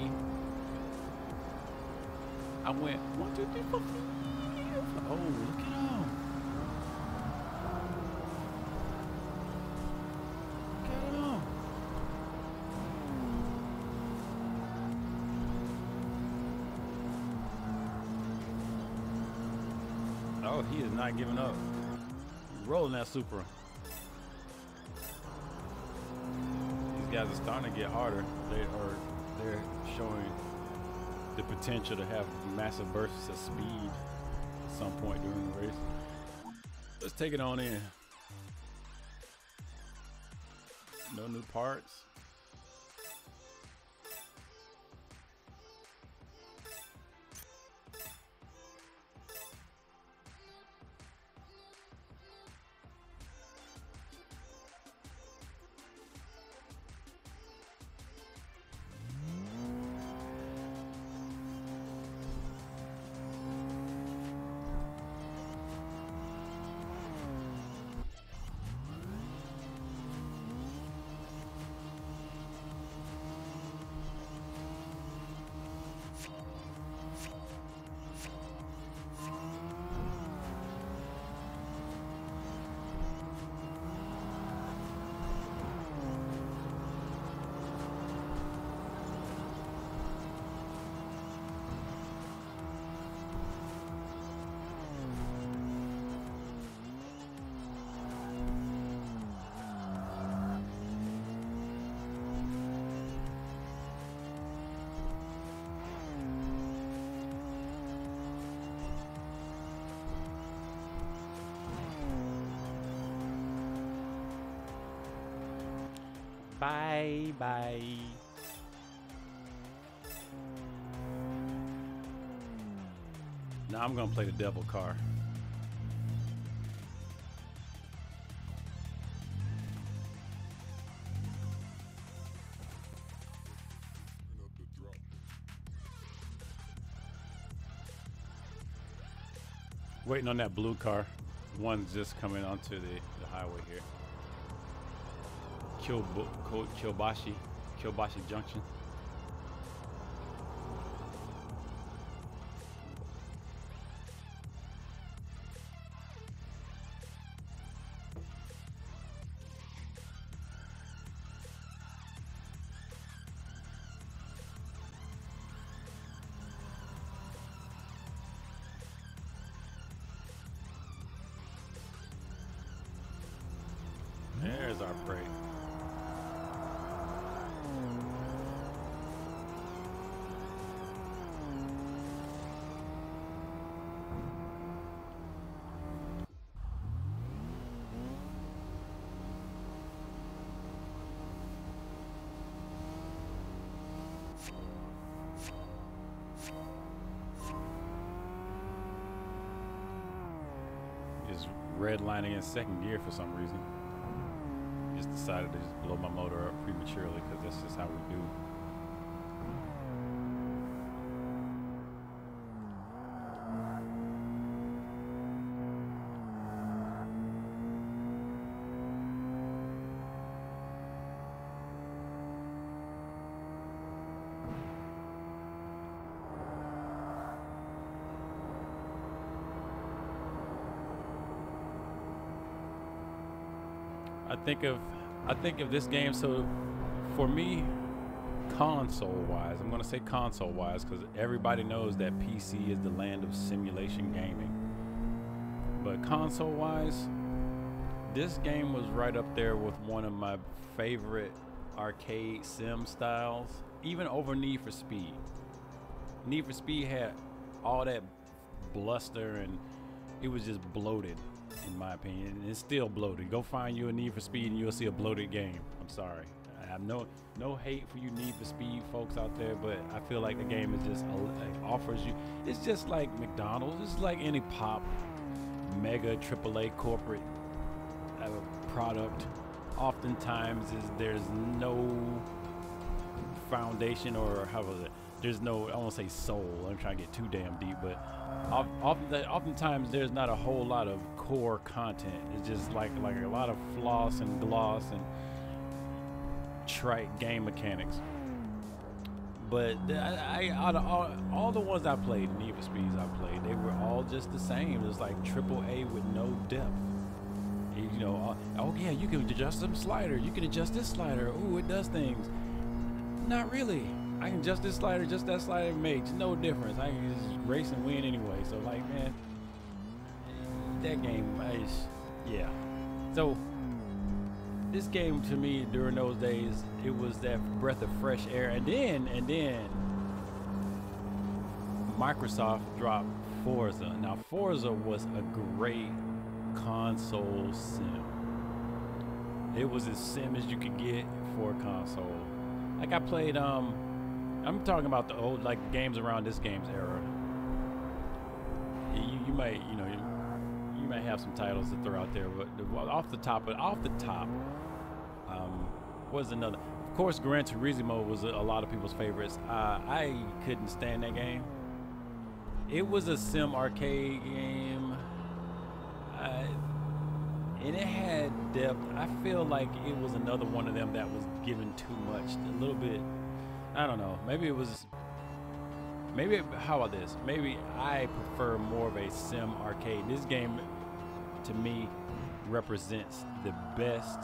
I went 1, 2, 3, 4, 5. Oh, look at him. Look at him. Oh, he is not giving up. He's rolling that Supra. These guys are starting to get harder. They're showing the potential to have massive bursts of speed at some point during the race. Let's take it on in. No new parts. Bye bye. Now I'm gonna play the devil car. Waiting on that blue car. One's just coming onto the highway here. Kilbashi Junction. There's our prey. Is redlining in second gear for some reason. Just decided to just blow my motor up prematurely because that's just how we do. I think of this game, so for me, console-wise, I'm gonna say console-wise because everybody knows that PC is the land of simulation gaming. But console-wise, this game was right up there with one of my favorite arcade sim styles, even over Need for Speed. Need for Speed had all that bluster and it was just bloated. In my opinion, and it's still bloated. Go find you a Need for Speed and you'll see a bloated game. I'm sorry. I have no hate for you Need for Speed folks out there, but I feel like the game is just offers you. It's just like McDonald's. It's like any pop, mega AAA corporate product. Oftentimes there's no foundation, or how was it? There's no, I won't say soul. I'm trying to get too damn deep, but oftentimes there's not a whole lot of core content. It's just like a lot of floss and gloss and trite game mechanics. But out of all the ones I played, Need for Speeds I played, they were all just the same. It was like AAA with no depth. You know, oh yeah, you can adjust some slider. You can adjust this slider. Ooh, it does things. Not really. I can adjust this slider, just that slider makes no difference. I can just race and win anyway. So like, man, that game, yeah. So this game to me during those days, it was that breath of fresh air. And then Microsoft dropped Forza. Now Forza was a great console sim. It was as sim as you could get for a console. Like I played, I'm talking about the old like games around this game's era. You might, you know, you might have some titles to throw out there, but off the top, was another. Of course, Gran Turismo was a lot of people's favorites. I couldn't stand that game. It was a sim arcade game. And it had depth. I feel like it was another one of them that was given too much. A little bit, I don't know. Maybe how about this? Maybe I prefer more of a sim arcade. This game, to me, represents the best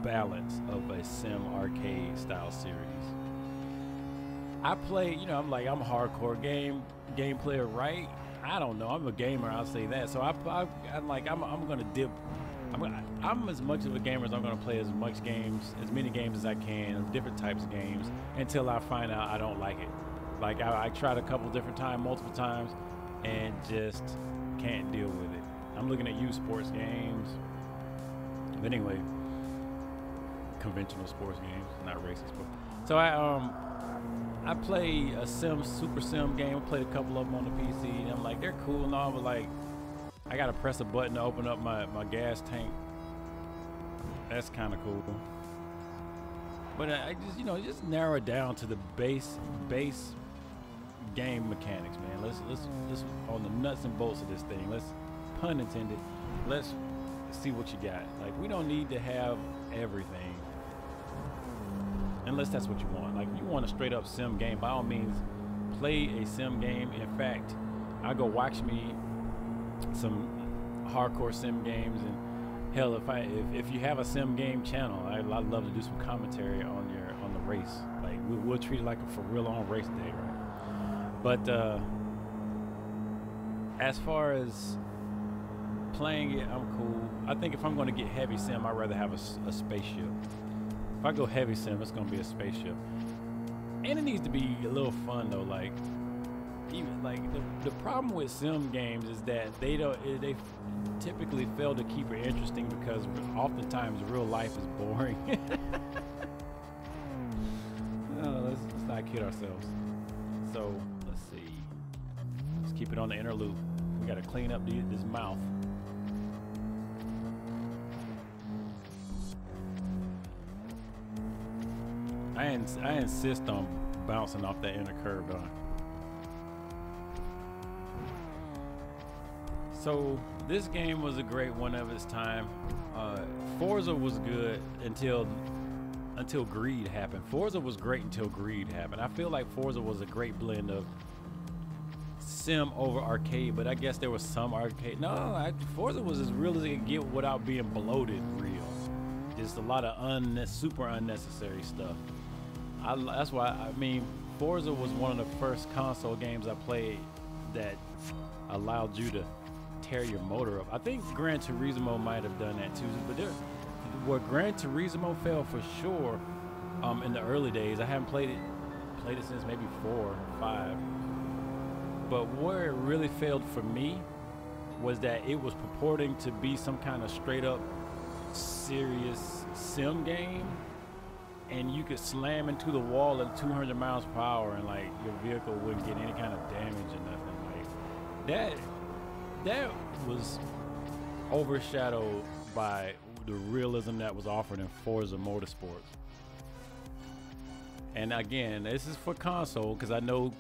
balance of a sim arcade style series. I play, you know, I'm a hardcore game player, right? I don't know. I'm a gamer. I'll say that. So I'm gonna dip. I'm as much of a gamer as I'm gonna play as many games as I can, of different types of games, until I find out I don't like it. Like I tried a couple different times, multiple times, and just can't deal with it. I'm looking at youth sports games. But anyway, conventional sports games, not racing sports. So I play a super sim game. I played a couple of them on the PC, and I'm like, they're cool and all, but like, I gotta press a button to open up my gas tank. That's kind of cool. But I just, you know, just narrow it down to the base game mechanics, man. Let's on the nuts and bolts of this thing. Let's, pun intended, let's see what you got. Like, we don't need to have everything. Unless that's what you want. Like, you want a straight up sim game, by all means, play a sim game. In fact, I go watch me some hardcore sim games, and hell, if you have a sim game channel, I'd love to do some commentary on the race. Like, we'll treat it like a for real on race day, right? But as far as playing it, I'm cool. I think if I'm going to get heavy sim, I'd rather have a spaceship. If I go heavy sim, it's gonna be a spaceship, and it needs to be a little fun though. Like, even like the problem with sim games is that they typically fail to keep it interesting because oftentimes real life is boring. Let's not kid ourselves. So let's see. Let's keep it on the inner loop. We gotta clean up this mouth. I insist on bouncing off that inner curve, don't I? So this game was a great one of its time. Forza was good until greed happened. Forza was great until greed happened. I feel like Forza was a great blend of sim over arcade, but I guess there was some arcade. No, Forza was as real as it could get without being bloated real. Just a lot of super unnecessary stuff. That's why, I mean, Forza was one of the first console games I played that allowed you to tear your motor up. I think Gran Turismo might have done that too, but where Gran Turismo fell for sure in the early days, I haven't played it since maybe 4 or 5, but where it really failed for me was that it was purporting to be some kind of straight up serious sim game, and you could slam into the wall at 200 miles per hour and like your vehicle wouldn't get any kind of damage or nothing. Like that was overshadowed by the realism that was offered in Forza Motorsports. And again, this is for console because I know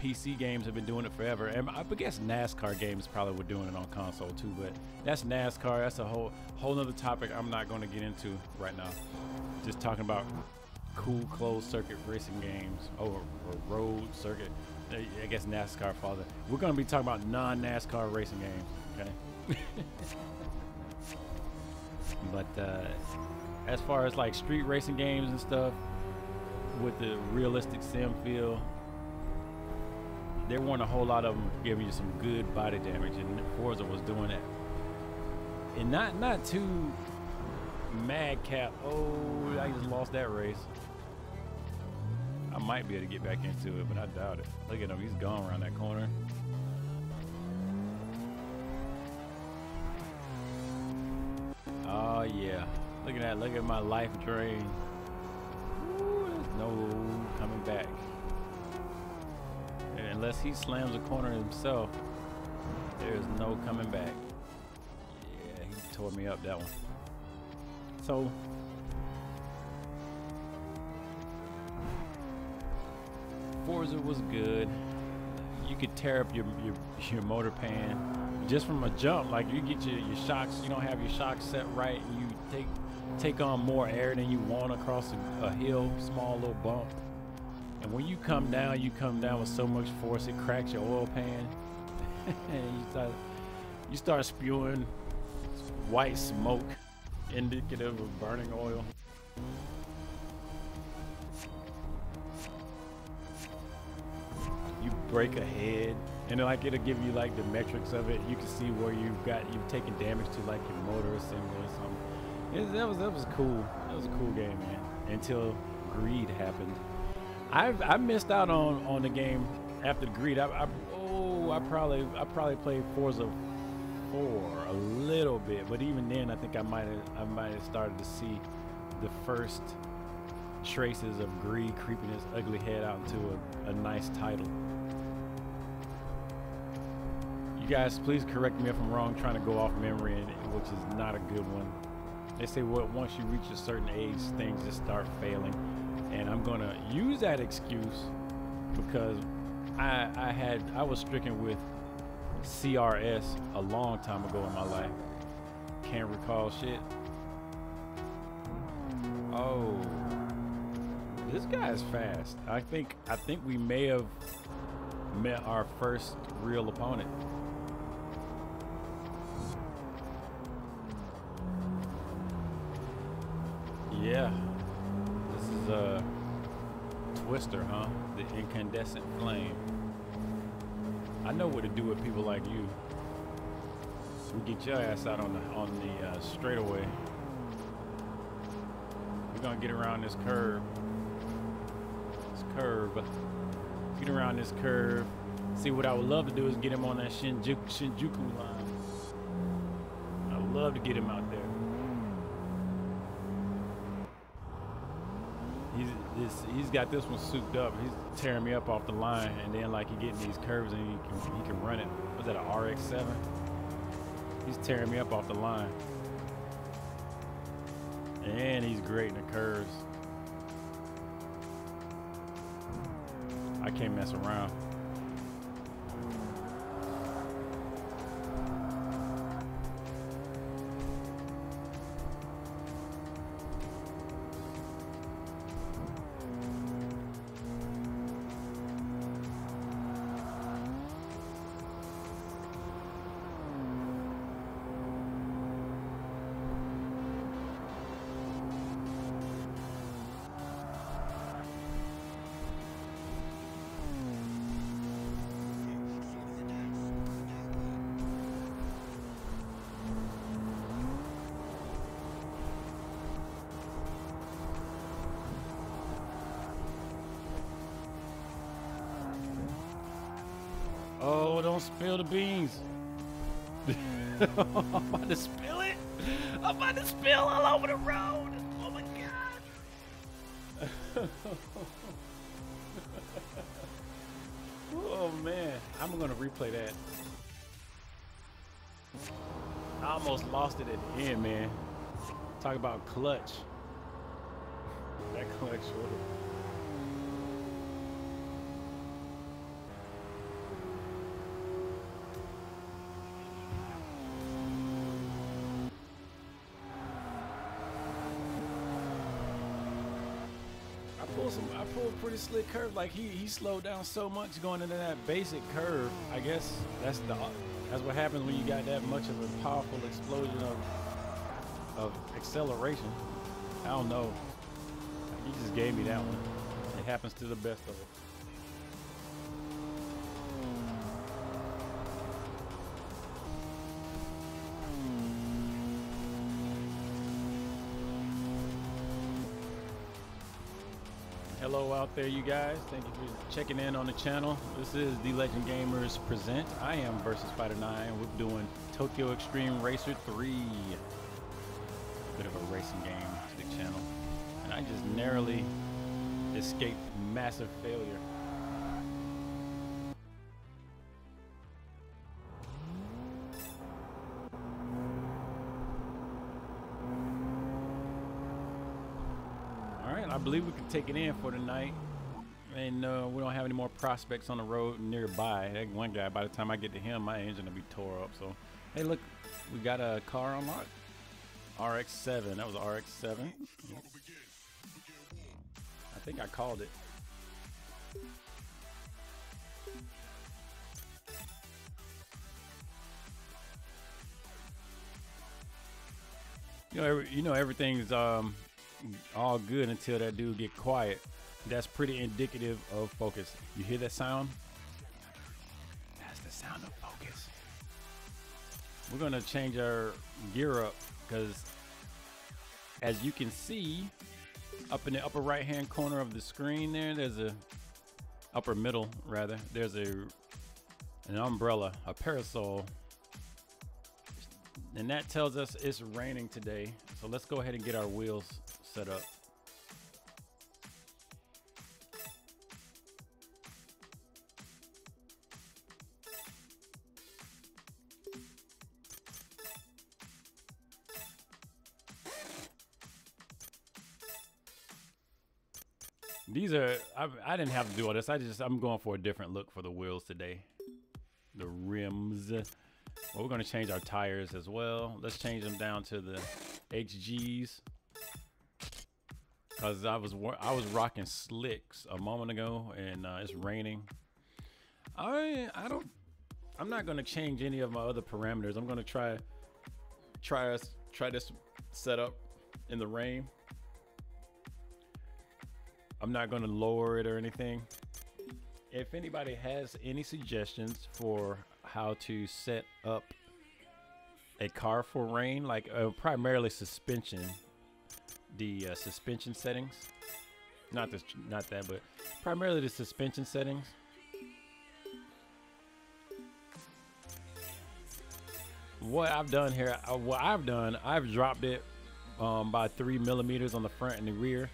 PC games have been doing it forever, and I guess NASCAR games probably were doing it on console too, but that's NASCAR. That's a whole nother topic I'm not going to get into right now. Just talking about cool closed circuit racing games or road circuit. I guess NASCAR falls in. We're gonna be talking about non-NASCAR racing games, okay? But as far as like street racing games and stuff with the realistic sim feel, there weren't a whole lot of them giving you some good body damage, and Forza was doing that. And not too madcap. Oh, I just lost that race. I might be able to get back into it, but I doubt it. Look at him, he's gone around that corner. Oh yeah, look at that, look at my life drain. Ooh, there's no coming back. And unless he slams a corner himself, there's no coming back. Yeah, he tore me up that one. So, Forza was good. You could tear up your motor pan just from a jump. Like you get your shocks, you don't have your shocks set right, and you take on more air than you want across a hill, small little bump. And when you come down with so much force it cracks your oil pan, and you start spewing white smoke indicative of burning oil. You break ahead, and like it'll give you like the metrics of it. You can see where you've taken damage to like your motor assembly or something. That was cool. That was a cool game, man. Until greed happened. I missed out on the game after greed. I probably played Forza 4 a little bit, but even then I think I might have started to see the first traces of greed creeping its ugly head out into a nice title. You guys, please correct me if I'm wrong, trying to go off memory, which is not a good one. They say once you reach a certain age, things just start failing. And I'm gonna use that excuse because I was stricken with CRS a long time ago in my life. Can't recall shit. Oh, this guy is fast. I think we may have met our first real opponent. Yeah, this is a Twister, huh? The incandescent flame. I know what to do with people like you. We get your ass out on the straightaway. We're gonna get around this curve. Get around this curve. See, what I would love to do is get him on that Shinjuku line. I would love to get him out there. He's got this one souped up. He's tearing me up off the line, and then like he getting these curves and he can run it. Was that an RX-7? He's tearing me up off the line, and he's great in the curves. I can't mess around. Oh, don't spill the beans. I'm about to spill it. I'm about to spill all over the road. Oh my God. Oh man, I'm gonna replay that. I almost lost it at the end, man. Talk about clutch. That clutch short. pulled a pretty slick curve. Like he slowed down so much going into that basic curve. I guess that's what happens when you got that much of a powerful explosion of acceleration. I don't know. He just gave me that one. It happens to the best of us. Hello out there, you guys. Thank you for checking in on the channel. This is The Legend Gamers Present. I am Versus Fighter 9. We're doing Tokyo Xtreme Racer 3. Bit of a racing game to the channel. And I just narrowly escaped massive failure. I believe we can take it in for tonight, and we don't have any more prospects on the road nearby. That one guy, by the time I get to him, my engine will be tore up. So, hey, look, we got a car unlocked. RX-7. That was RX-7. I think I called it. You know everything's all good until that dude get quiet. That's pretty indicative of focus. You hear that sound? That's the sound of focus. We're gonna change our gear up because, as you can see, up in the upper right hand corner of the screen there's a upper middle rather. There's an umbrella, a parasol, and that tells us it's raining today. So let's go ahead and get our wheels set up. These are, I didn't have to do all this. I'm going for a different look for the wheels today. The rims. Well, we're going to change our tires as well. Let's change them down to the HGs. Cause I was rocking slicks a moment ago, and it's raining. I'm not gonna change any of my other parameters. I'm gonna try this setup in the rain. I'm not gonna lower it or anything. If anybody has any suggestions for how to set up a car for rain, like primarily suspension. The suspension settings, not that, but primarily the suspension settings. What I've done here, I've dropped it by 3 millimeters on the front and the rear.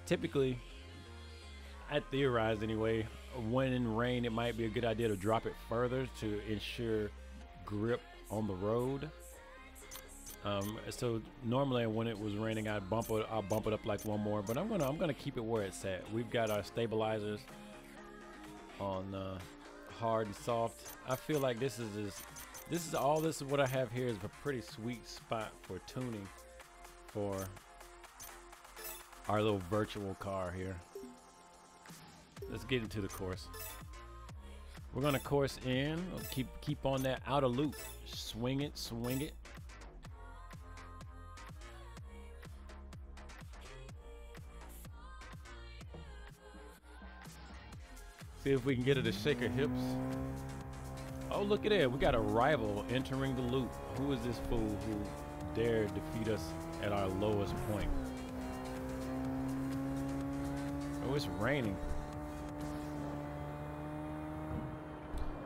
Typically, I theorize anyway, when in rain, it might be a good idea to drop it further to ensure grip on the road. So normally when it was raining, I'll bump it up like one more, but I'm gonna keep it where it's at. We've got our stabilizers on hard and soft. I feel like this is what I have here is a pretty sweet spot for tuning for our little virtual car here. Let's get into the course. We're gonna course in. Keep on that outer loop. Swing it. See if we can get her to shake her hips. Oh, look at that. We got a rival entering the loop. Who is this fool who dared defeat us at our lowest point? Oh, it's raining.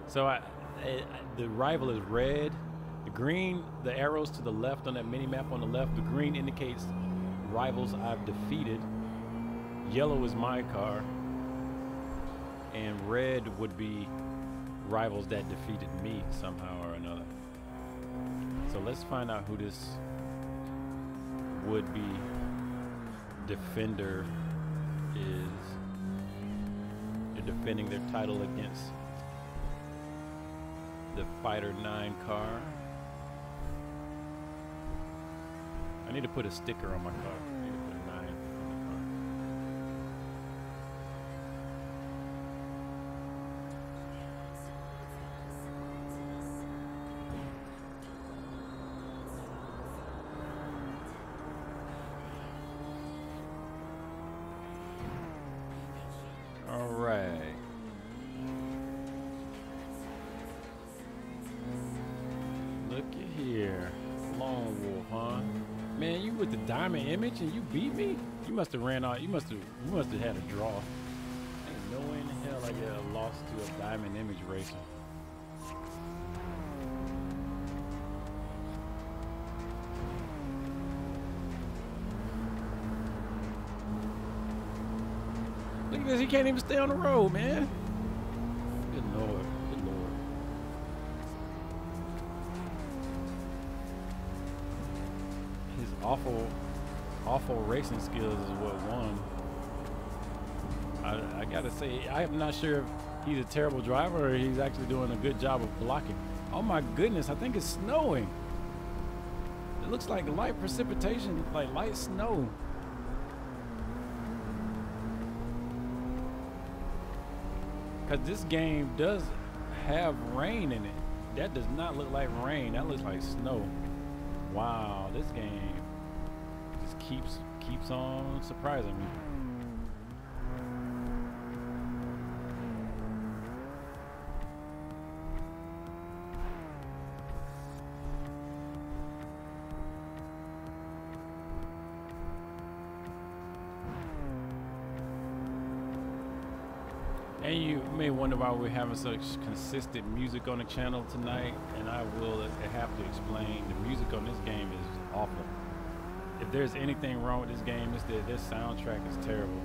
So the rival is red. The green, the arrows to the left on that mini map on the left, the green indicates rivals I've defeated. Yellow is my car. And red would be rivals that defeated me somehow or another. So let's find out who this would-be defender is. They're defending their title against the Fighter 9 car. I need to put a sticker on my car. I need to put a 9 on the car. Diamond Image and you beat me? You must have ran out. You must have had a draw. Ain't no way in the hell I get a loss to a Diamond Image racer. Look at this, he can't even stay on the road, man. Good Lord, good Lord. His awful racing skills is what won. I gotta say, I'm not sure if he's a terrible driver or he's actually doing a good job of blocking. Oh my goodness, I think it's snowing. It looks like light precipitation, like light snow. Because this game does have rain in it. That does not look like rain. That looks like snow. Wow, this game just keeps on surprising me. And you may wonder why we're having such consistent music on the channel tonight, and I will have to explain. The music on this game is awful. If there's anything wrong with this game, it's that this soundtrack is terrible.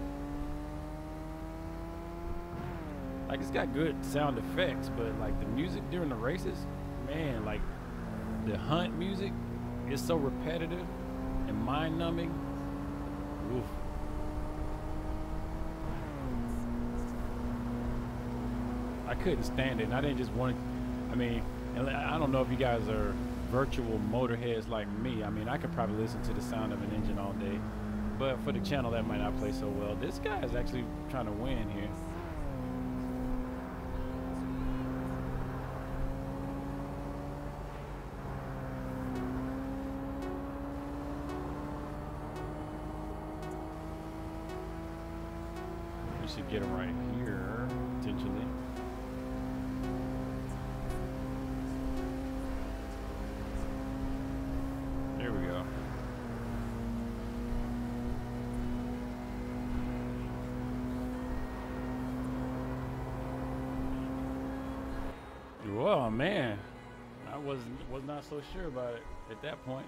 Like, it's got good sound effects, but like the music during the races, man, like the hunt music is so repetitive and mind-numbing. Oof. I couldn't stand it, and I didn't just want to, I mean, I don't know if you guys are virtual motorheads like me. I mean, I could probably listen to the sound of an engine all day, but for the channel that might not play so well. This guy is actually trying to win here. We should get him right here, potentially. There we go. Well, man, I was not so sure about it at that point.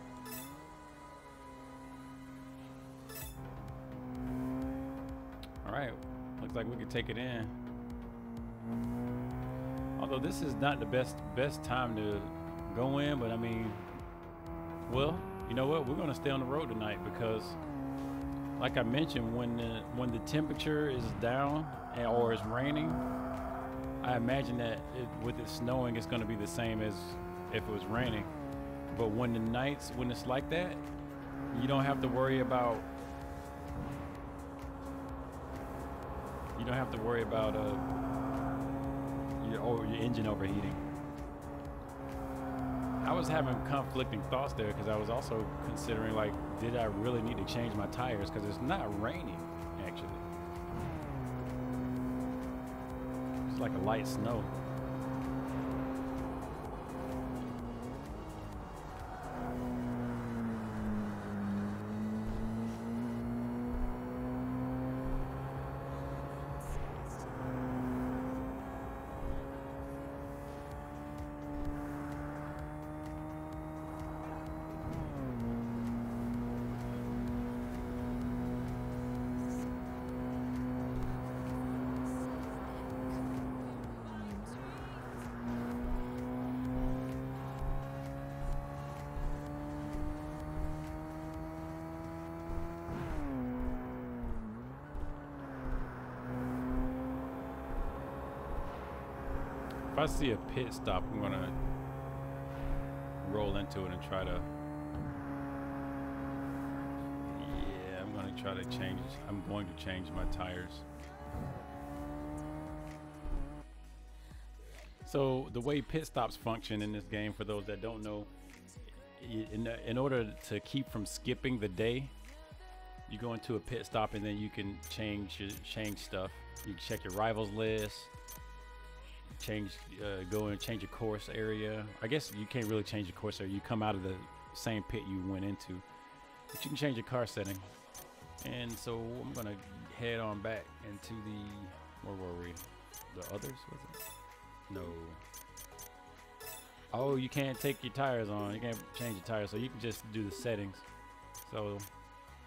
All right, looks like we could take it in. Although this is not the best time to go in, but I mean, well, you know what? We're gonna stay on the road tonight because, like I mentioned, when the temperature is down or it's raining, I imagine that with it snowing, it's gonna be the same as if it was raining. But when it's like that, you don't have to worry about your engine overheating. I was having conflicting thoughts there because I was also considering, like, did I really need to change my tires because it's not raining actually. It's like a light snow. If I see a pit stop, I'm gonna roll into it and try to, yeah, I'm going to change my tires. So the way pit stops function in this game, for those that don't know, in order to keep from skipping the day, you go into a pit stop and then you can change stuff. You can check your rivals list, go and change your course area. I guess you can't really change your course area. You come out of the same pit you went into. But you can change your car setting. And so I'm gonna head on back into the, where were we? The others, was it? No. Oh, you can't take your tires on. You can't change your tires, so you can just do the settings. So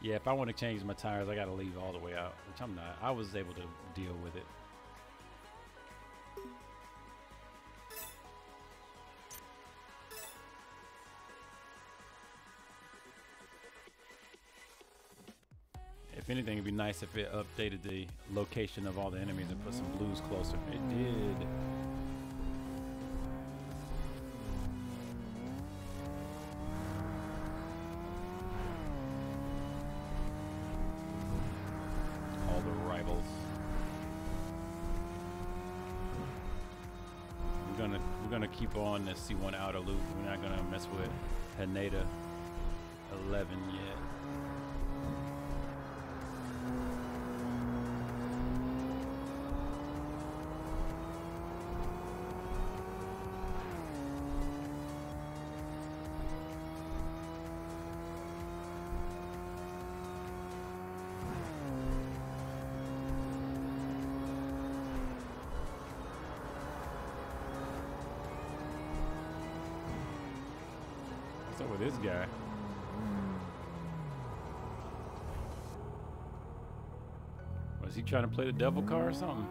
yeah, if I want to change my tires, I gotta leave all the way out, which I'm not. I was able to deal with it. If anything, it'd be nice if it updated the location of all the enemies and put some blues closer. It did. All the rivals. We're gonna keep on the C1 outer loop. We're not gonna mess with Haneda 11 yet. What's up with this guy? Was he trying to play the devil card or something?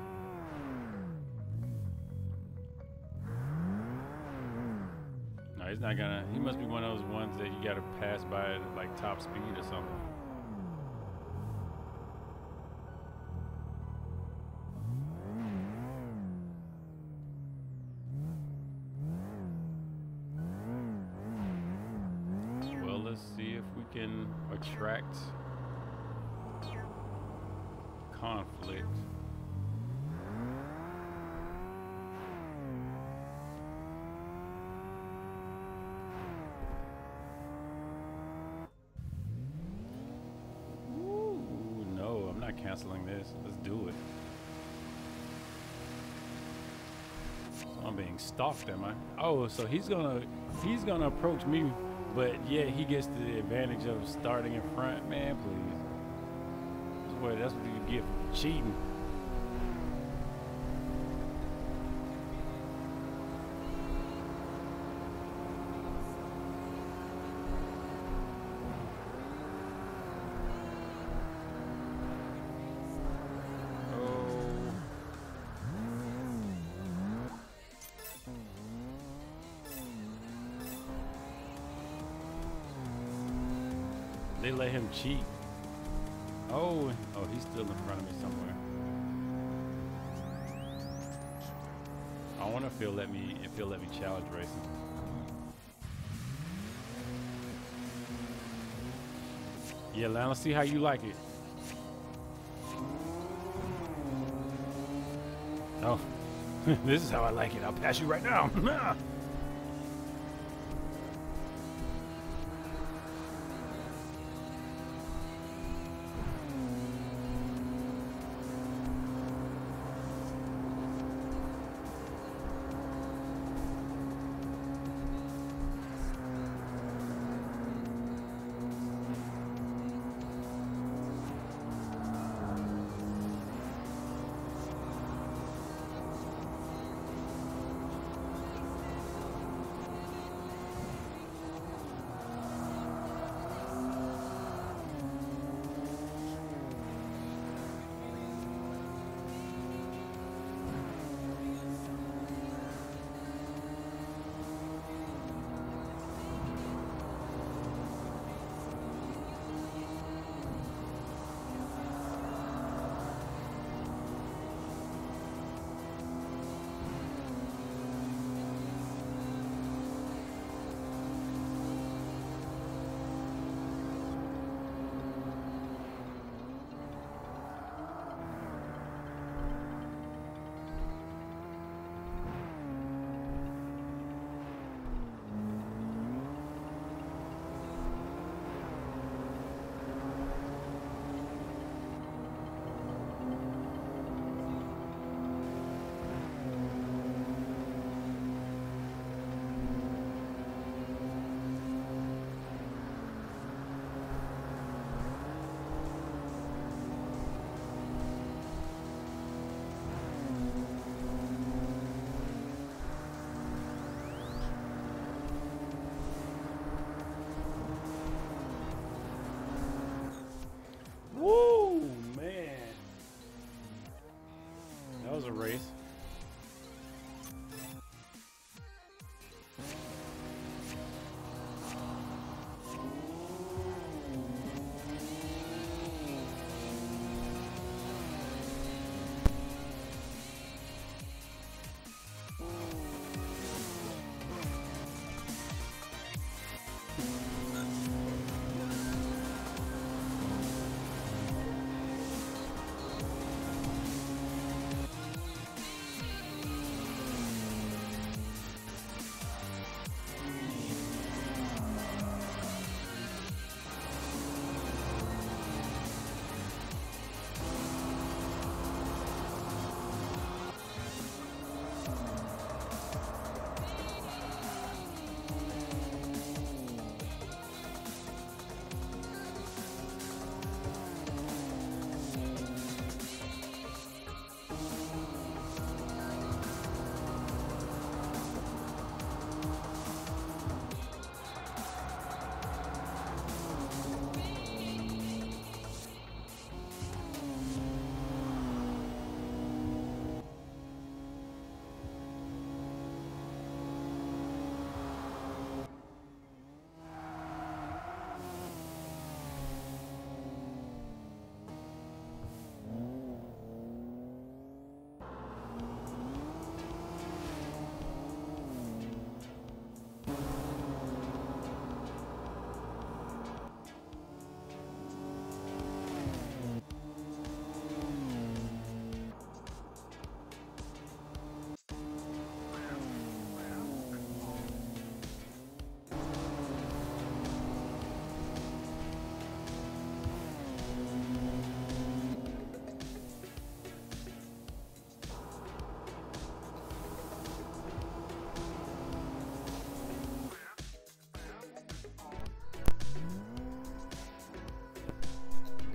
No, he's not gonna. He must be one of those ones that you gotta pass by at like top speed or something. Let's see if we can attract conflict. Ooh, no, I'm not canceling this. Let's do it. So I'm being stalked, am I? Oh, so he's gonna approach me. But yeah, he gets the advantage of starting in front. Man, please. That's what you get for cheating. They let him cheat. Oh, he's still in front of me somewhere. I wonder if he'll let me challenge race him. Yeah, let's see how you like it. Oh, this is how I like it. I'll pass you right now. was a race.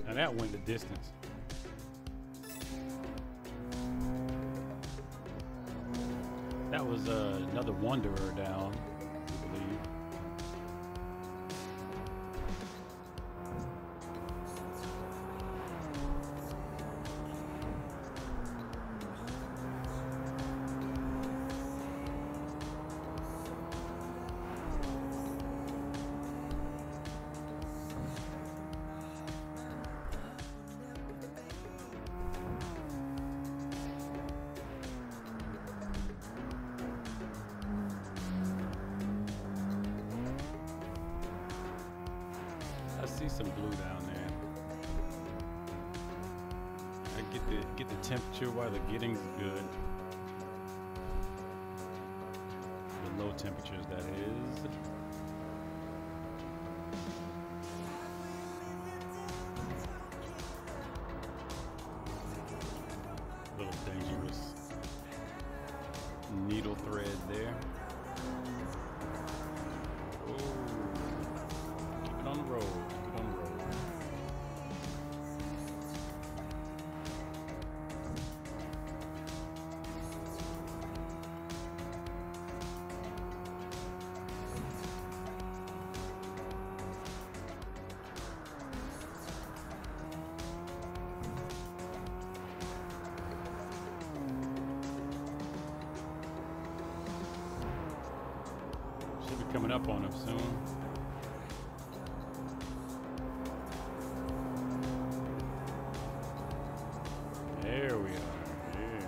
Now that went the distance. That was another Wanderer down, I believe. I see some blue down there. I get the temperature while the getting's good. The low temperatures, that is. Little dangerous needle thread there. Oh, keep it on the road. Keep it on the road. Should be coming up on him soon. There we are. Yeah.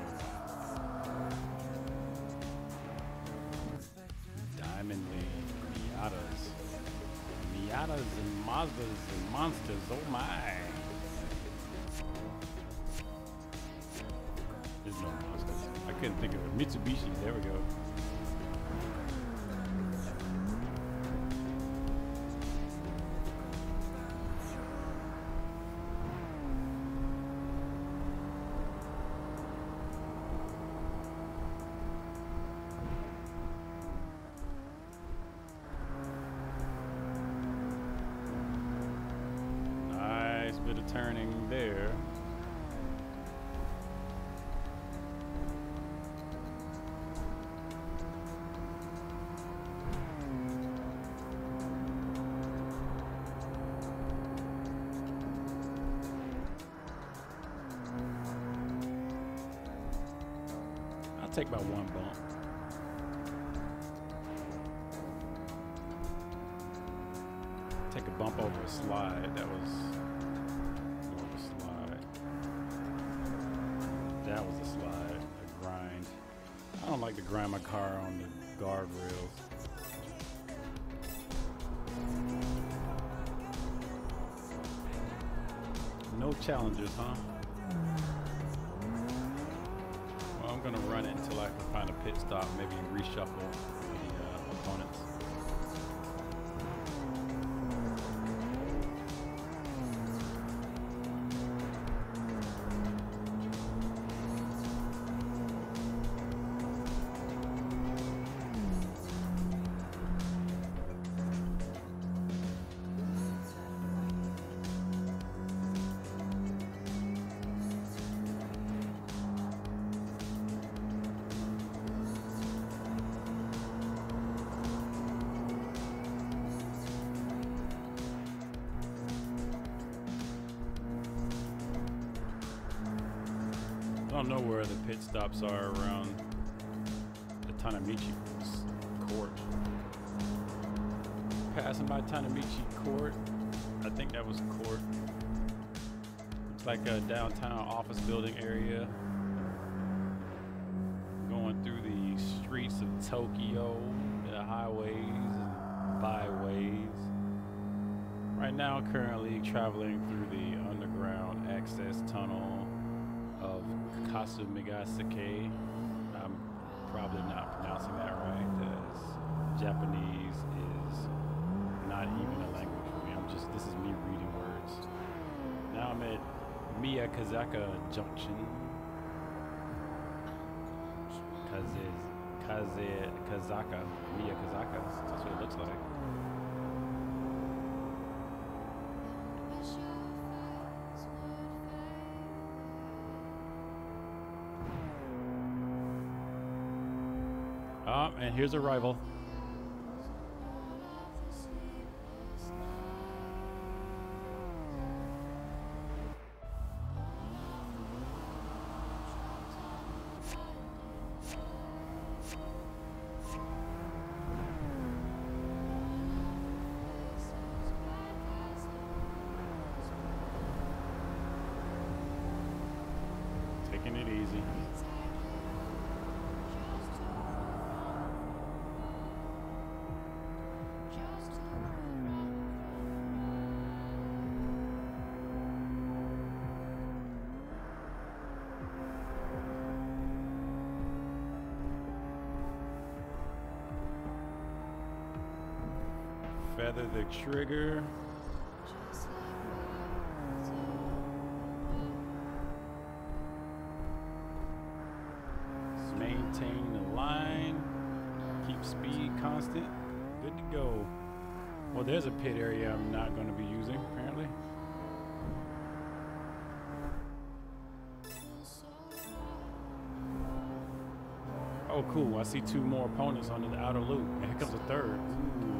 Diamond League, Miatas and Mazdas and monsters. Oh my! There's no monsters. I couldn't think of it. Mitsubishi. There we go. Bit of turning there. take about one bump. Take a bump over a slide. That was more of a slide. That was a slide, a grind. I don't like to grind my car on the guardrails. No challengers, huh? Well, I'm gonna run it until I can find a pit stop, maybe reshuffle the opponents. I don't know where the pit stops are around the Tanamichi court. Passing by Tanamichi court. I think that was court. It's like a downtown office building area. Going through the streets of Tokyo, the highways and byways. Right now, currently traveling through the underground access tunnel of Kasumigaseke. I'm probably not pronouncing that right, because Japanese is not even a language for me. This is me reading words. Now I'm at Miyakazaka Junction. Miyakazaka. That's what it looks like. And here's a rival. Taking it easy. Feather the trigger. Maintain the line. Keep speed constant. Good to go. Well, there's a pit area I'm not going to be using, apparently. Oh, cool. I see two more opponents on the outer loop. And here comes a third. Ooh.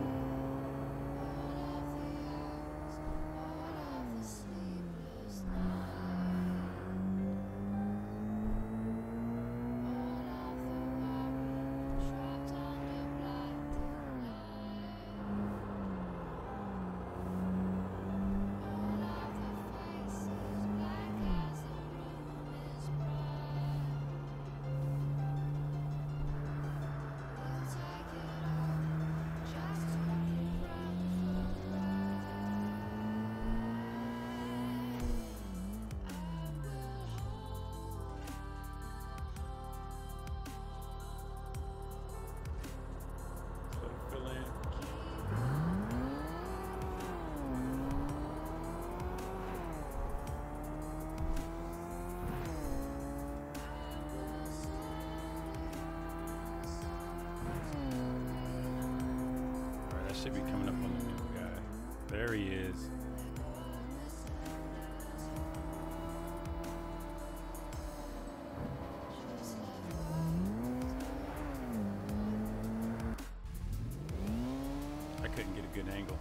Should be coming up on the new guy. There he is. I couldn't get a good angle.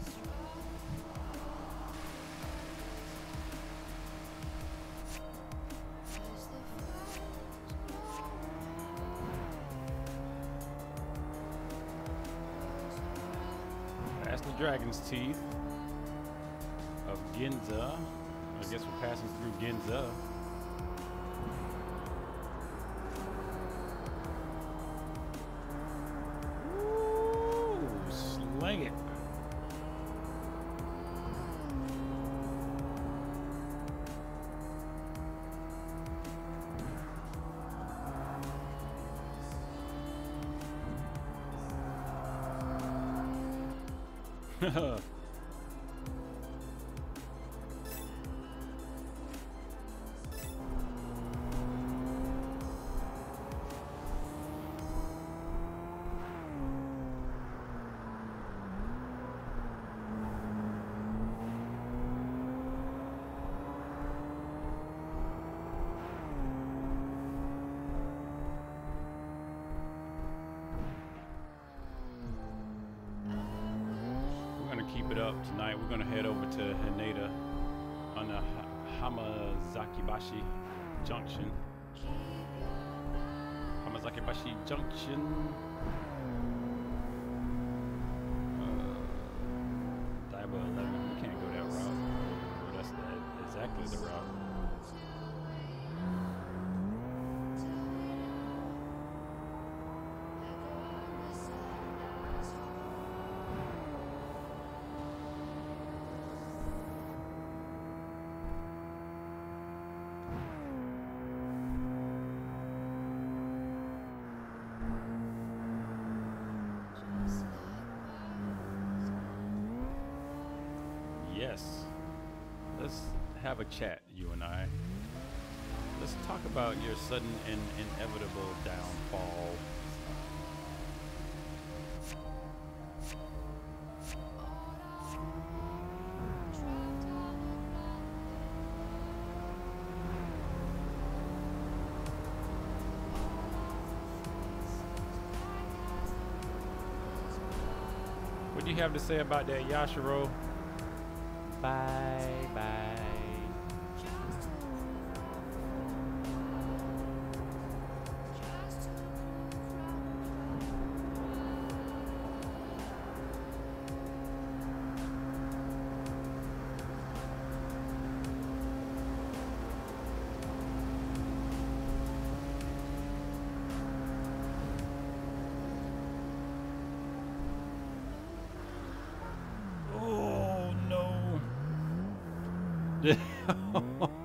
Dragon's Teeth of Ginza. I guess we're passing through Ginza. Ooh, slang it. Keep it up tonight. We're gonna head over to Haneda on the Hamazakibashi Junction. Hamazakibashi Junction. Daiba 11. We can't go that route. Well, that's exactly the route. Yes. Let's have a chat, you and I. Let's talk about your sudden and inevitable downfall. What do you have to say about that, Yashiro? Bye bye.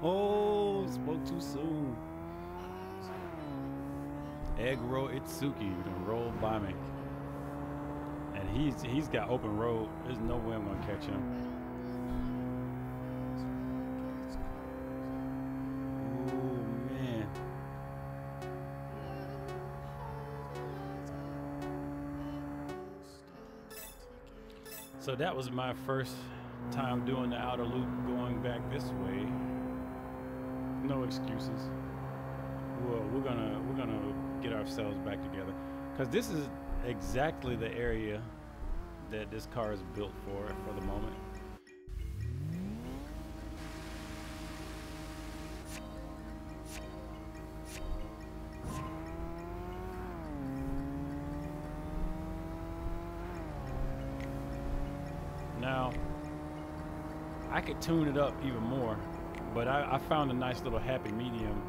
Oh, spoke too soon. Egg roll Itsuki gonna roll by me, and he's got open road. There's no way I'm gonna catch him. Oh man. So that was my first time doing the outer loop going back this way. No excuses. Well, we're gonna get ourselves back together, because this is exactly the area that this car is built for the moment. Now, I could tune it up even more, but I found a nice little happy medium,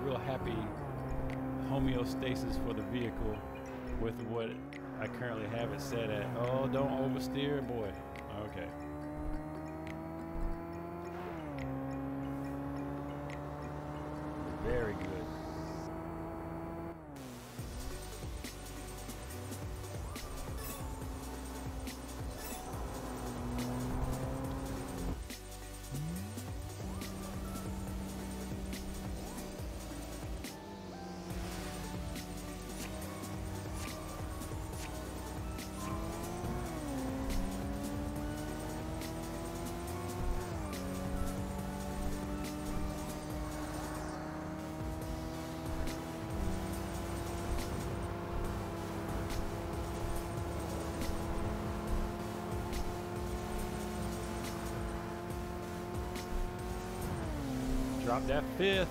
real happy homeostasis for the vehicle with what I currently have it set at. Oh, don't oversteer, boy. Okay. Very good. Drop that fifth.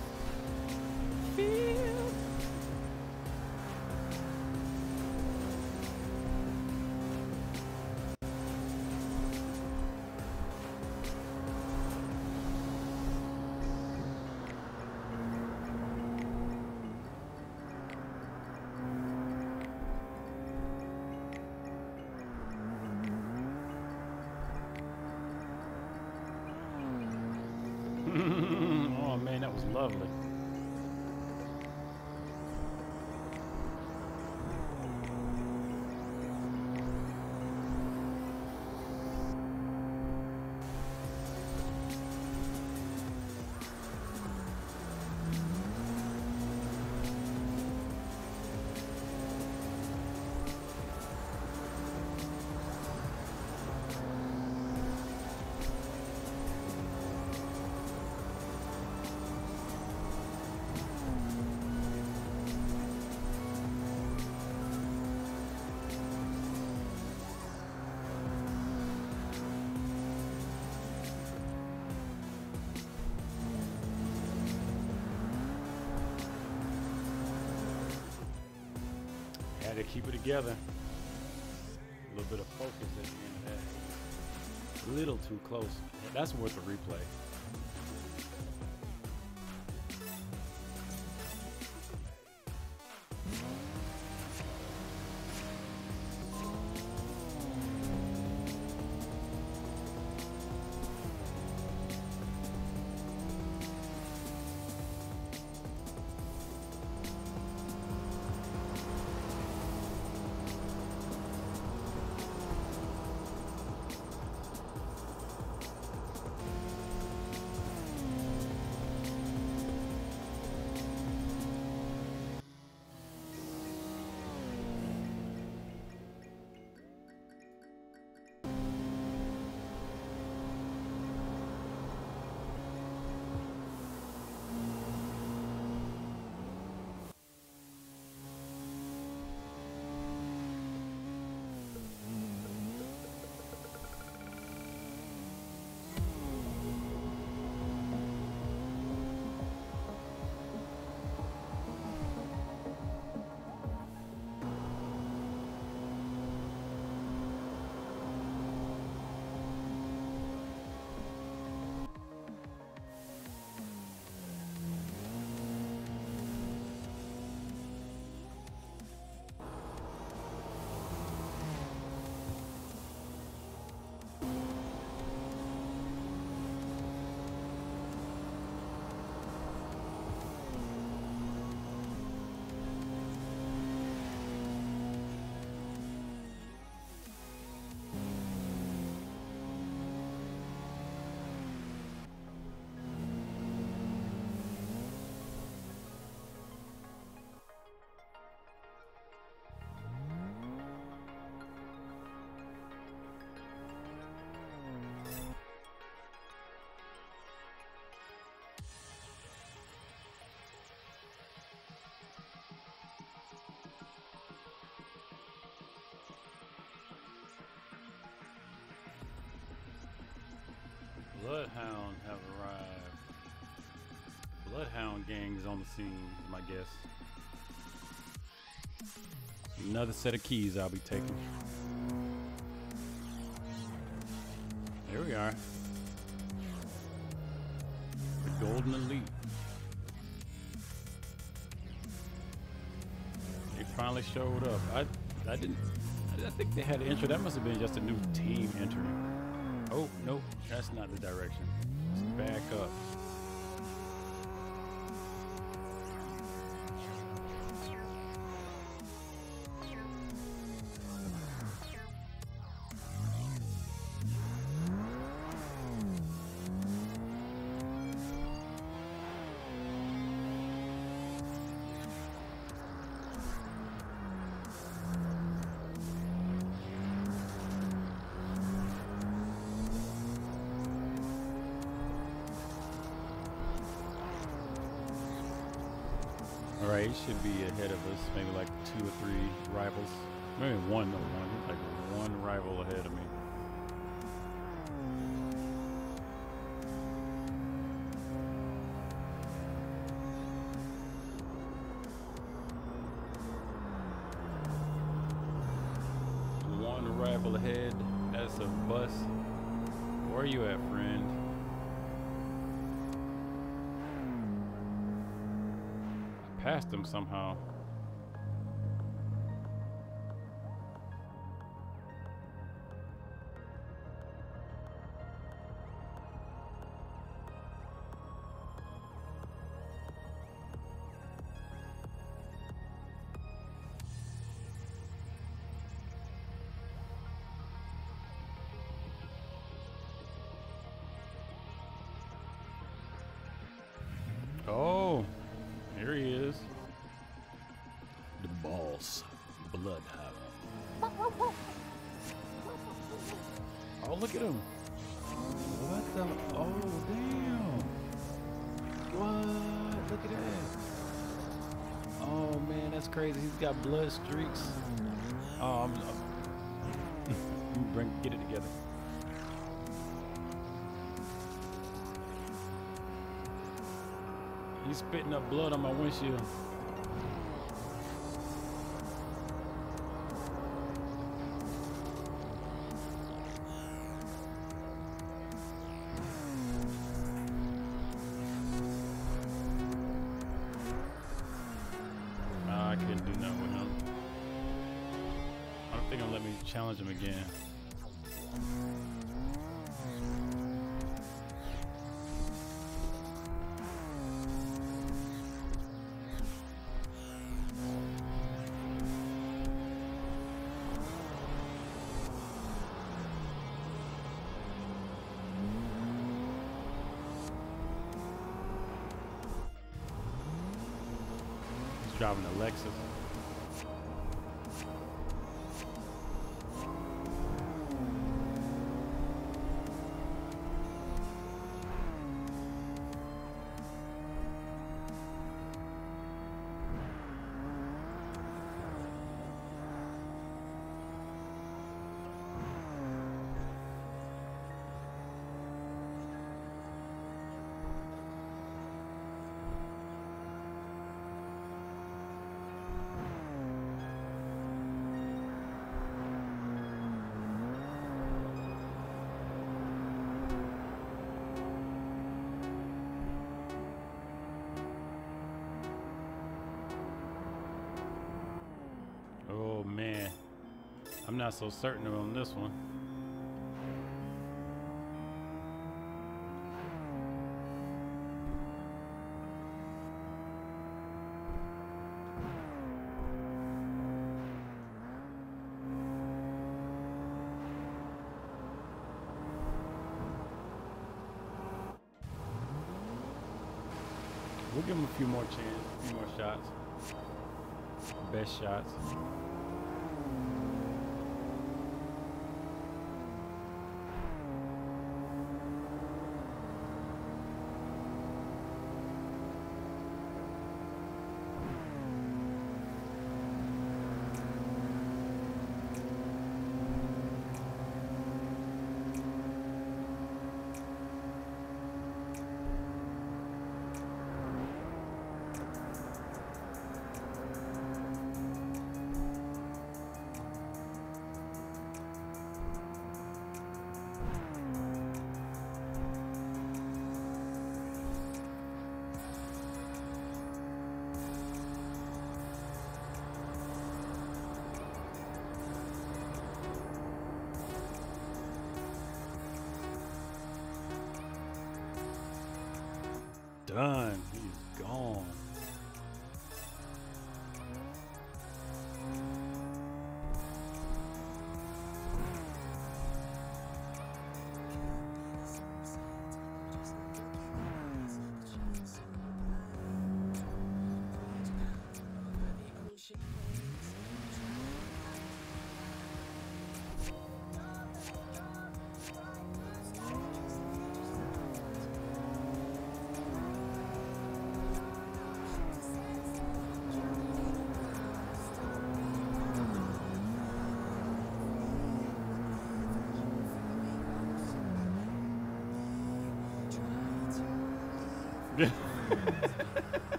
Oh man, that was lovely. Had to keep it together. A little bit of focus at the end of that. A little too close. That's worth a replay. Bloodhound have arrived. Bloodhound gang is on the scene, is my guess. Another set of keys I'll be taking. There we are. The Golden Elite. They finally showed up. I think they had an intro. That must have been just a new team entering. Oh, nope, that's not the direction. Let's back up. Alright, he should be ahead of us, maybe like 2 or 3 rivals. Maybe one, no, one. Like one rival ahead of me. One rival ahead. That's a bus. Where are you at, friend? Passed him somehow. Here he is. The boss. Bloodhound. Oh, look at him. What the? Oh, damn. What? Look at that. Oh, man, that's crazy. He's got blood streaks. Oh, get it together. He's spitting up blood on my windshield. I couldn't do nothing with him. I don't think I'll let me challenge him again. He's driving a Lexus. Oh man, I'm not so certain on this one. We'll give him a few more chances, a few more shots. Best shots. Done. He's gone.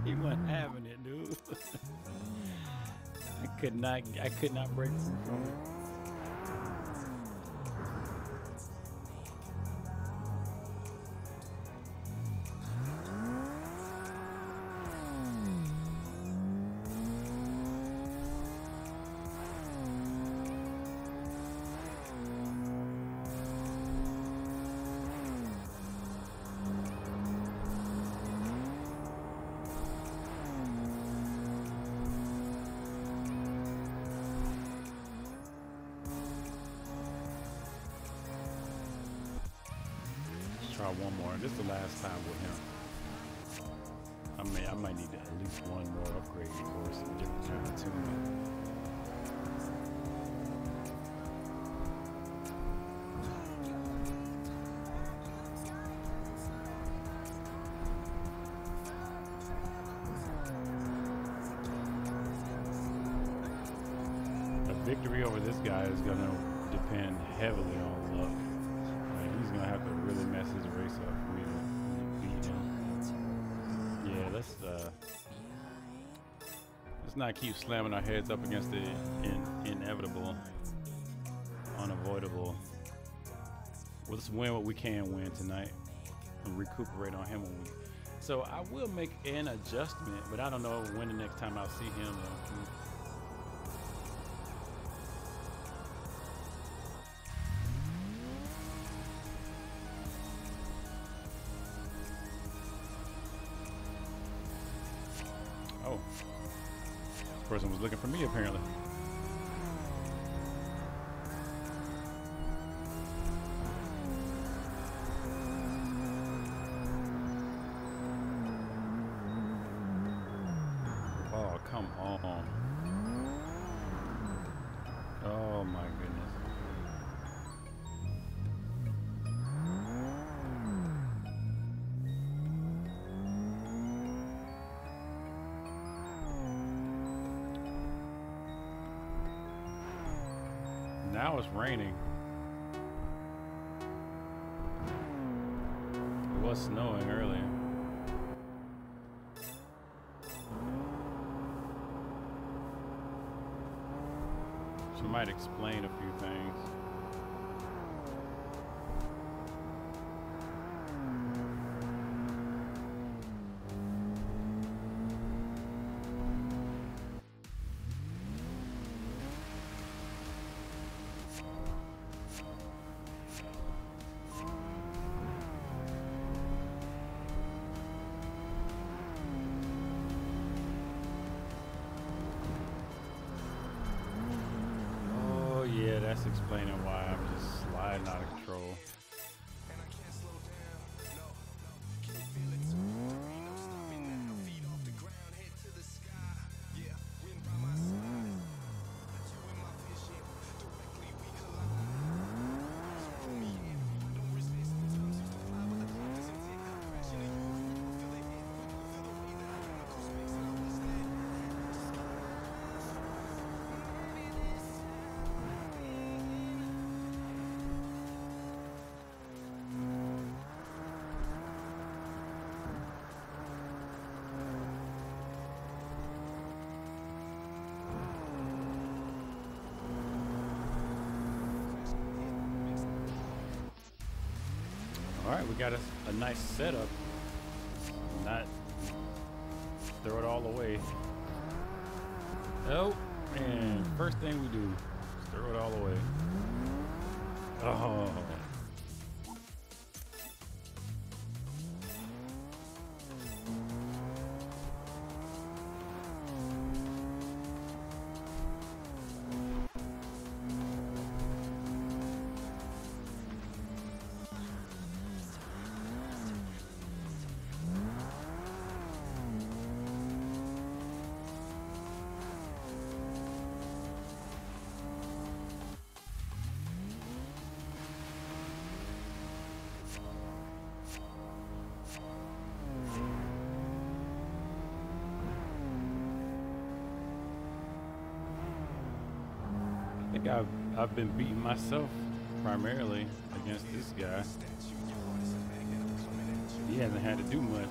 He wasn't having it, dude. I could not break from it. Try one more. This is the last time with him. I might need at least one more upgrade or some different kind of tuning. A victory over this guy is gonna depend heavily on luck. He's gonna have to really mess his race up for me to beat him. Yeah, let's not keep slamming our heads up against the inevitable, unavoidable. Let's win what we can win tonight and recuperate on him when we. So I will make an adjustment, but I don't know when the next time I'll see him. Oh, this person was looking for me apparently. Oh, come on. Oh my goodness. Now it's raining. It was snowing earlier. She might explain a few things. Yeah, that's explaining why I'm just sliding out of control. All right, we got a nice setup. Not throw it all away. Oh, and first thing we do is throw it all away. Oh. I think I've been beating myself primarily against this guy. He hasn't had to do much.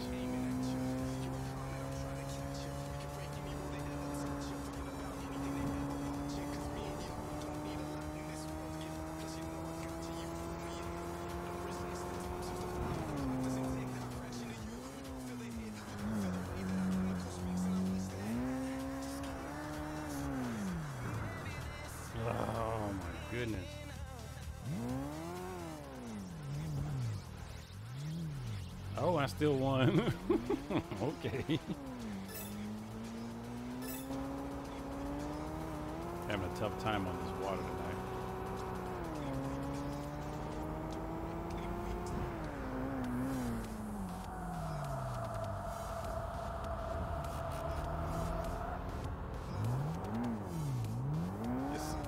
Oh my goodness. Oh, I still won. Okay. Having a tough time on this water tonight.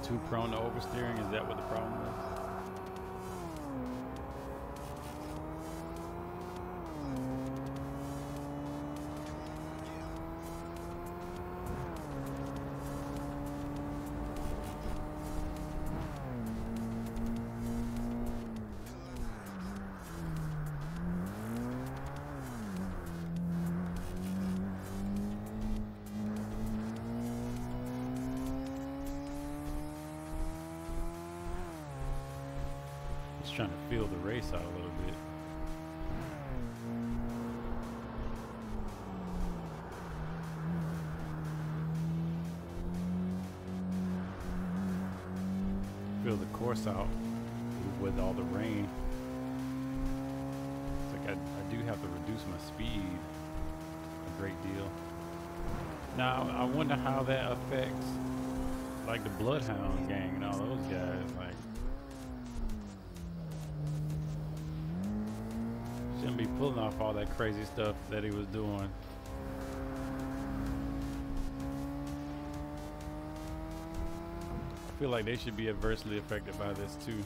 too prone to oversteering? Is that what the problem is? Just trying to feel the race out a little bit. Feel the course out with all the rain. It's like I do have to reduce my speed a great deal. Now I wonder how that affects like the Bloodhound gang and all those guys. Like, shouldn't be pulling off all that crazy stuff that he was doing. I feel like they should be adversely affected by this too.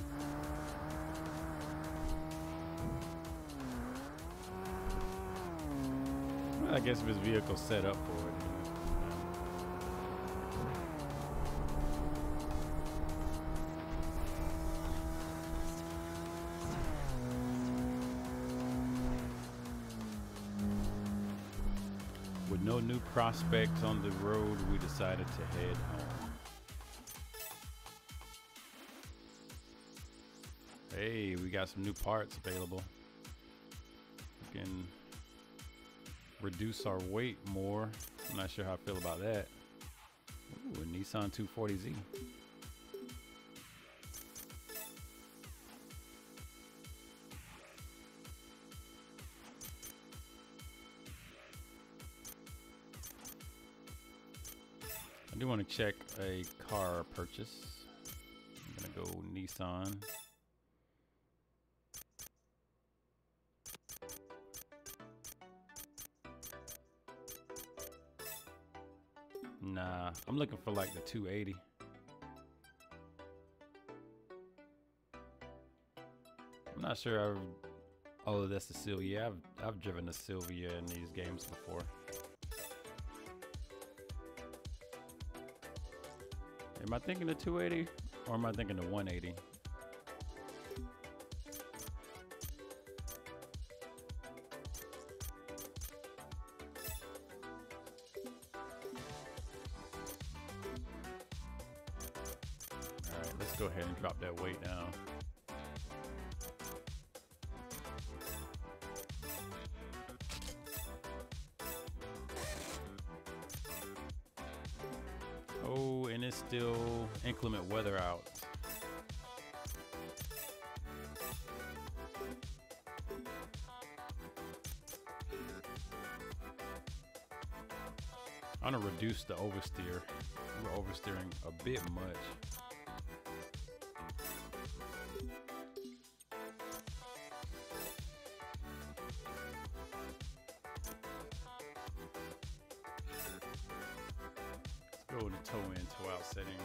Well, I guess if his vehicle's set up for it. With no new prospects on the road, we decided to head home. Hey, we got some new parts available. We can reduce our weight more. I'm not sure how I feel about that. Ooh, a Nissan 240Z. I do want to check a car purchase. I'm gonna go Nissan. Nah, I'm looking for like the 280. I'm not sure. Oh, that's the Sylvia. I've driven the Sylvia in these games before. Am I thinking the 280 or am I thinking the 180? All right, let's go ahead and drop that weight down. Oh, and it's still inclement weather out. I'm gonna reduce the oversteer. We're oversteering a bit much. Go to toe in, toe out settings.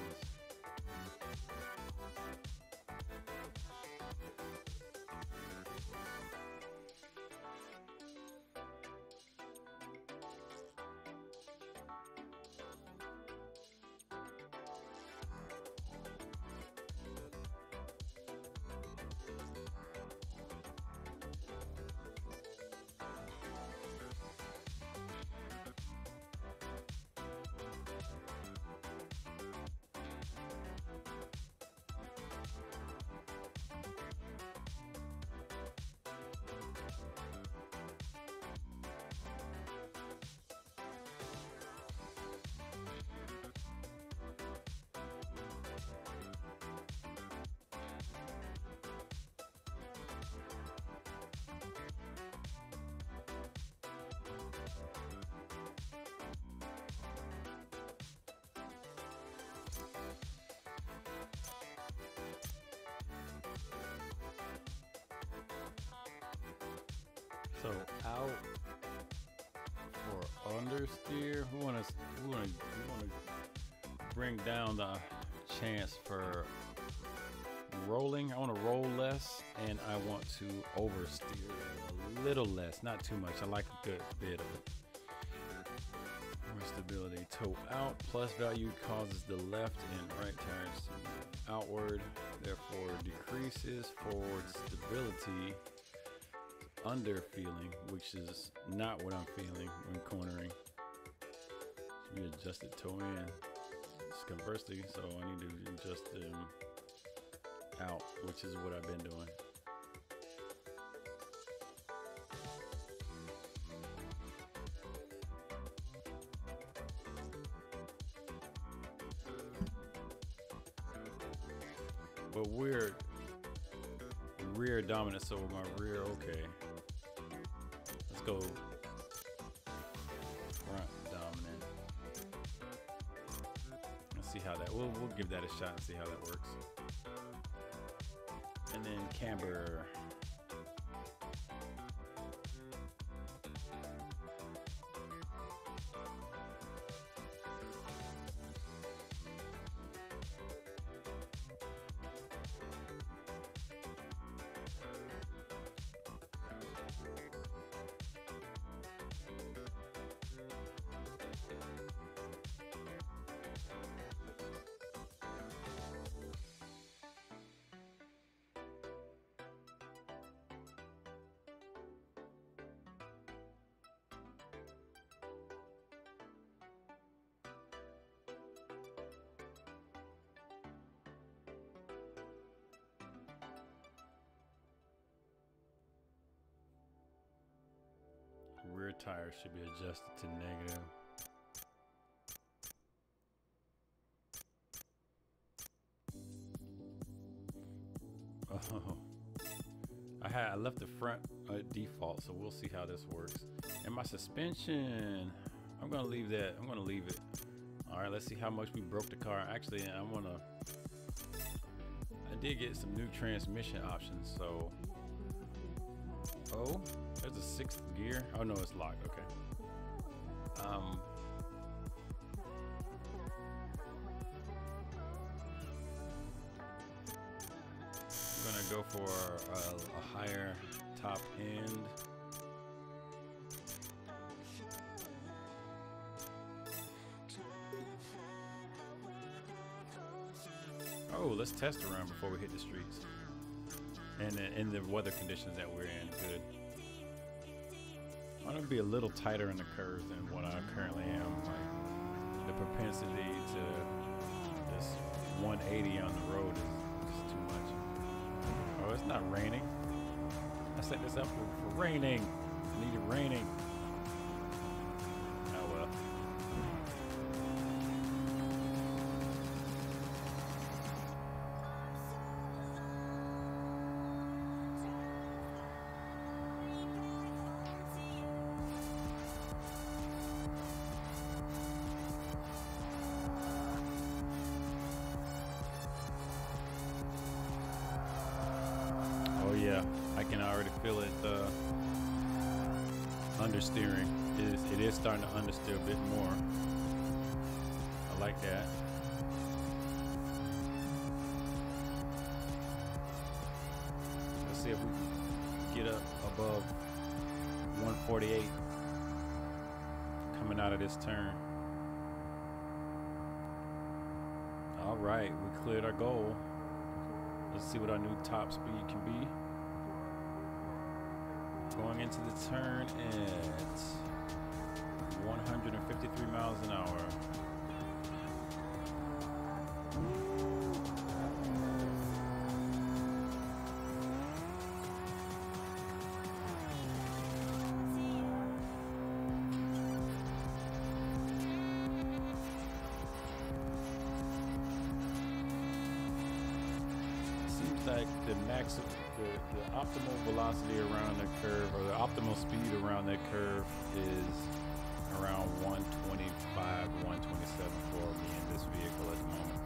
So out for understeer. We want to bring down the chance for rolling. I want to roll less, and I want to oversteer a little less, not too much. I like a good bit of it. More stability. Toe out plus value causes the left and right tires to move outward, therefore decreases forward stability. Under feeling, which is not what I'm feeling when cornering. Should be adjusted toe in. It's conversely, so I need to adjust them out, which is what I've been doing. But we're rear dominant, so with my rear, okay. Let's go front dominant. Let's see how that, we'll give that a shot and see how that works. And then camber. Rear tire should be adjusted to negative. Oh, I left the front at default, so we'll see how this works. And my suspension, I'm gonna leave that. I'm gonna leave it. All right, let's see how much we broke the car. Actually, I did get some new transmission options, so. Oh, there's a 6th gear. Oh no, it's locked. Okay. I'm gonna go for a higher top end. Oh, let's test around before we hit the streets. And in the weather conditions that we're in, good. I'm gonna be a little tighter in the curves than what I currently am. Like the propensity to this 180 on the road is too much. Oh, it's not raining. I set this up for raining. I need it raining. Oh well. Oh yeah, I can already feel it understeering. It is starting to understeer a bit more. I like that. Let's see if we can get up above 148 coming out of this turn. All right, we cleared our goal. Let's see what our new top speed can be. Going into the turn at 153 miles an hour. Like the optimal velocity around the curve, or the optimal speed around that curve, is around 125, 127 for me in this vehicle at the moment.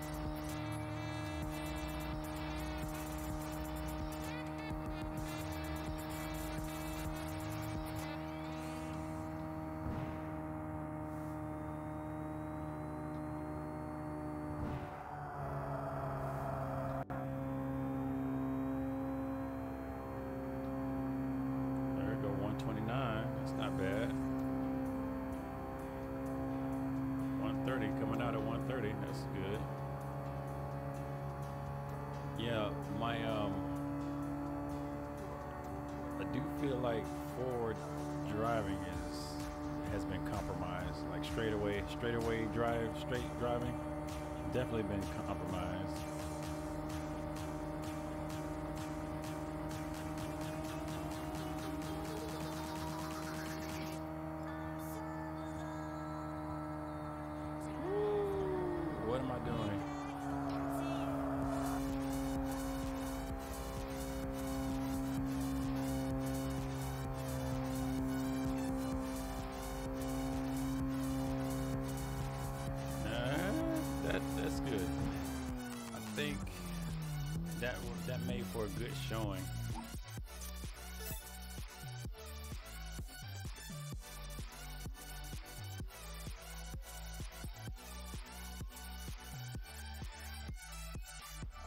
feel like forward driving has been compromised. Like straight driving, definitely been compromised. What am I doing? That's good. I think that made for a good showing.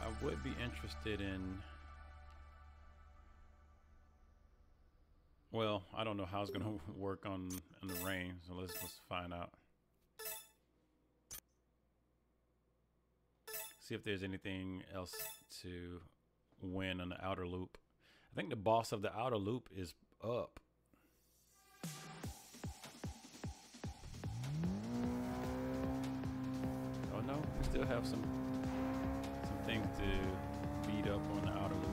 I would be interested in. Well, I don't know how it's going to work in the rain, so let's find out. See if there's anything else to win on the outer loop. I think the boss of the outer loop is up. Oh no, we still have some things to beat up on the outer loop.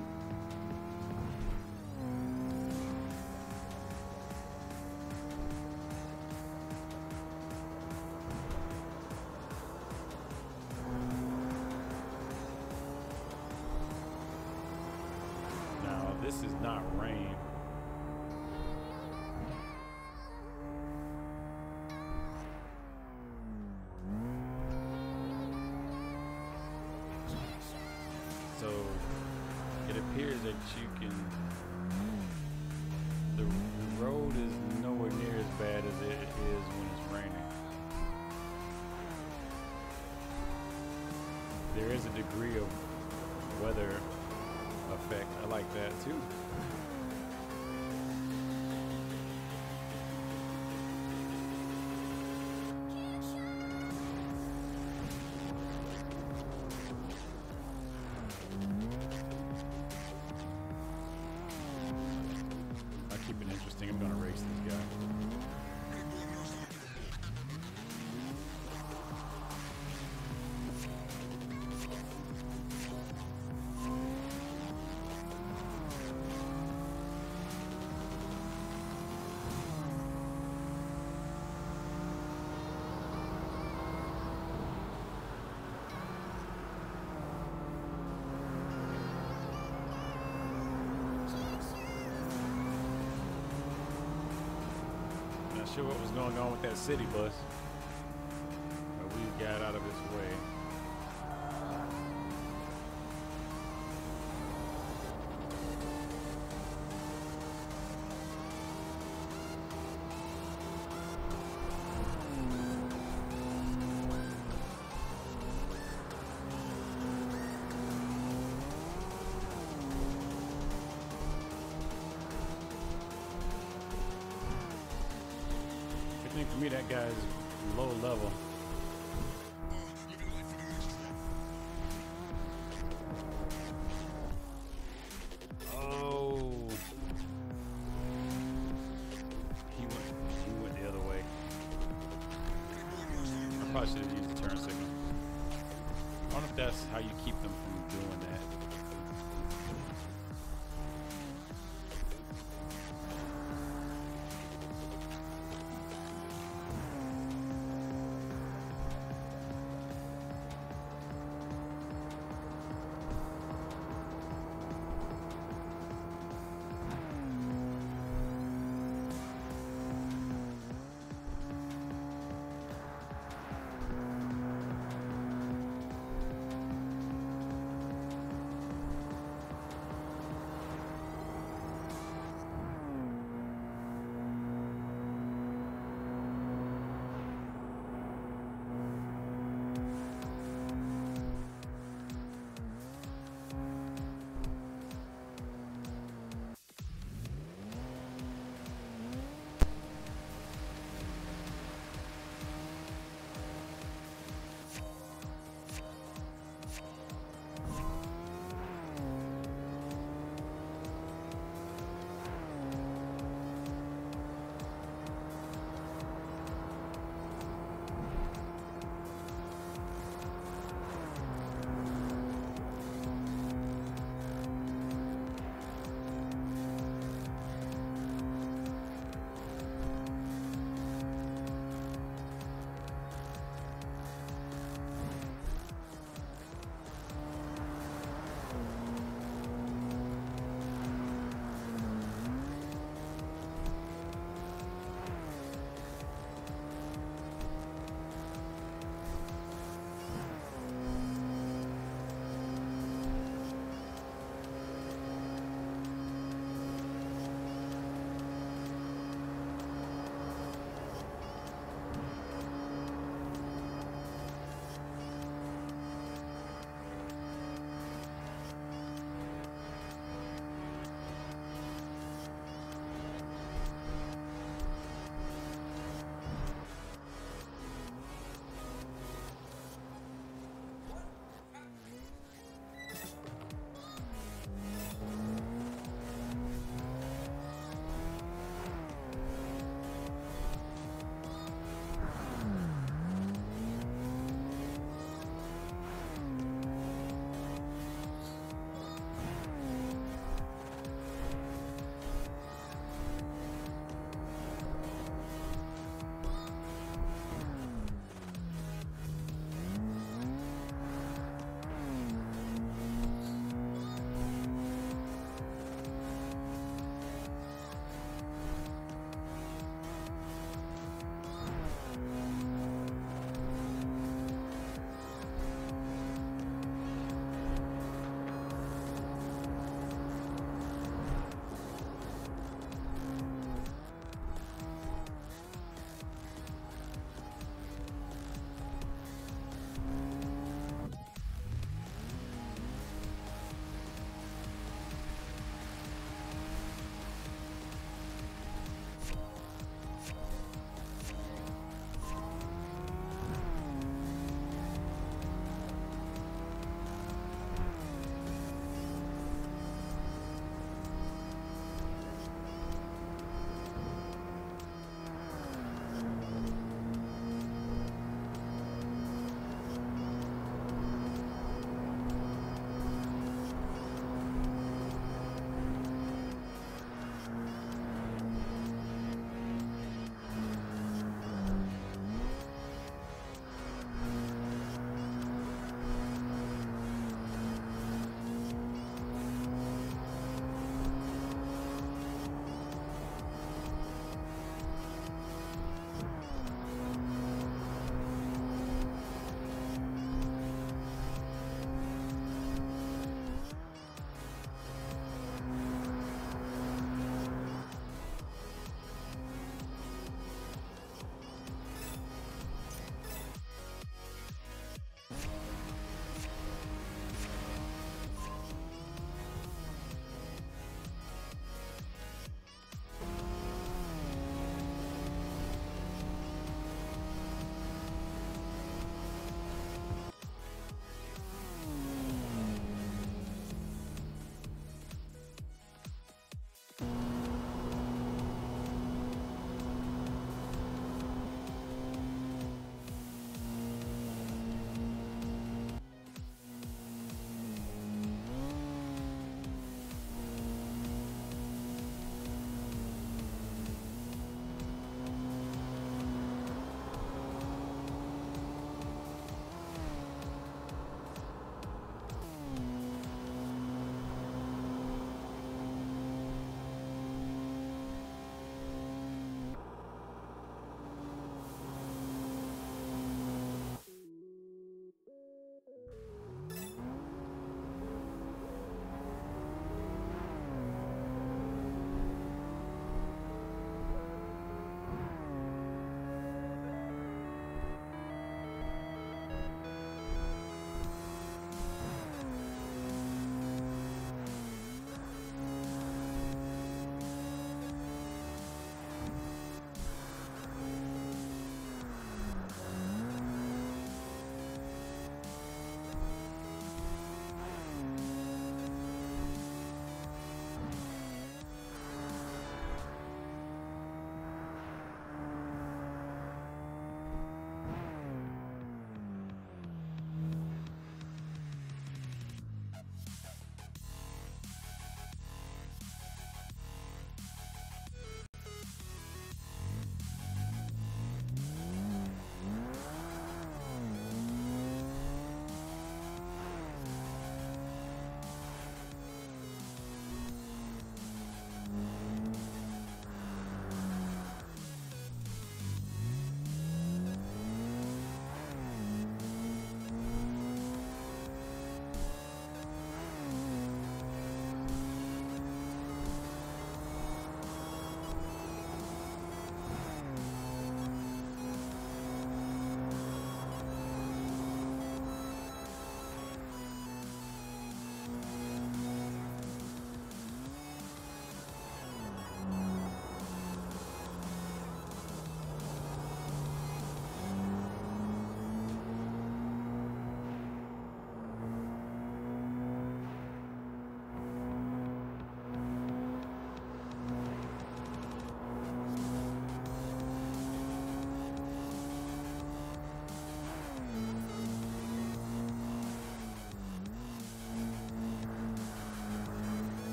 This is not rain. So it appears that you can. The road is nowhere near as bad as it is when it's raining. There is a degree of weather effect. I like that too. I'll keep it interesting. I'm gonna race this guy. Not sure what was going on with that city bus, but we got out of its way. I think for me that guy's low level. Oh, he went the other way. I probably should have used the turn signal. I wonder if that's how you keep them from doing that.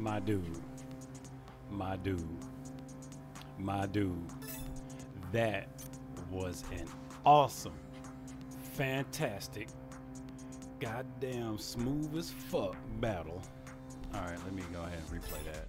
My dude. My dude. My dude. That was an awesome, fantastic, goddamn smooth as fuck battle. Alright, let me go ahead and replay that.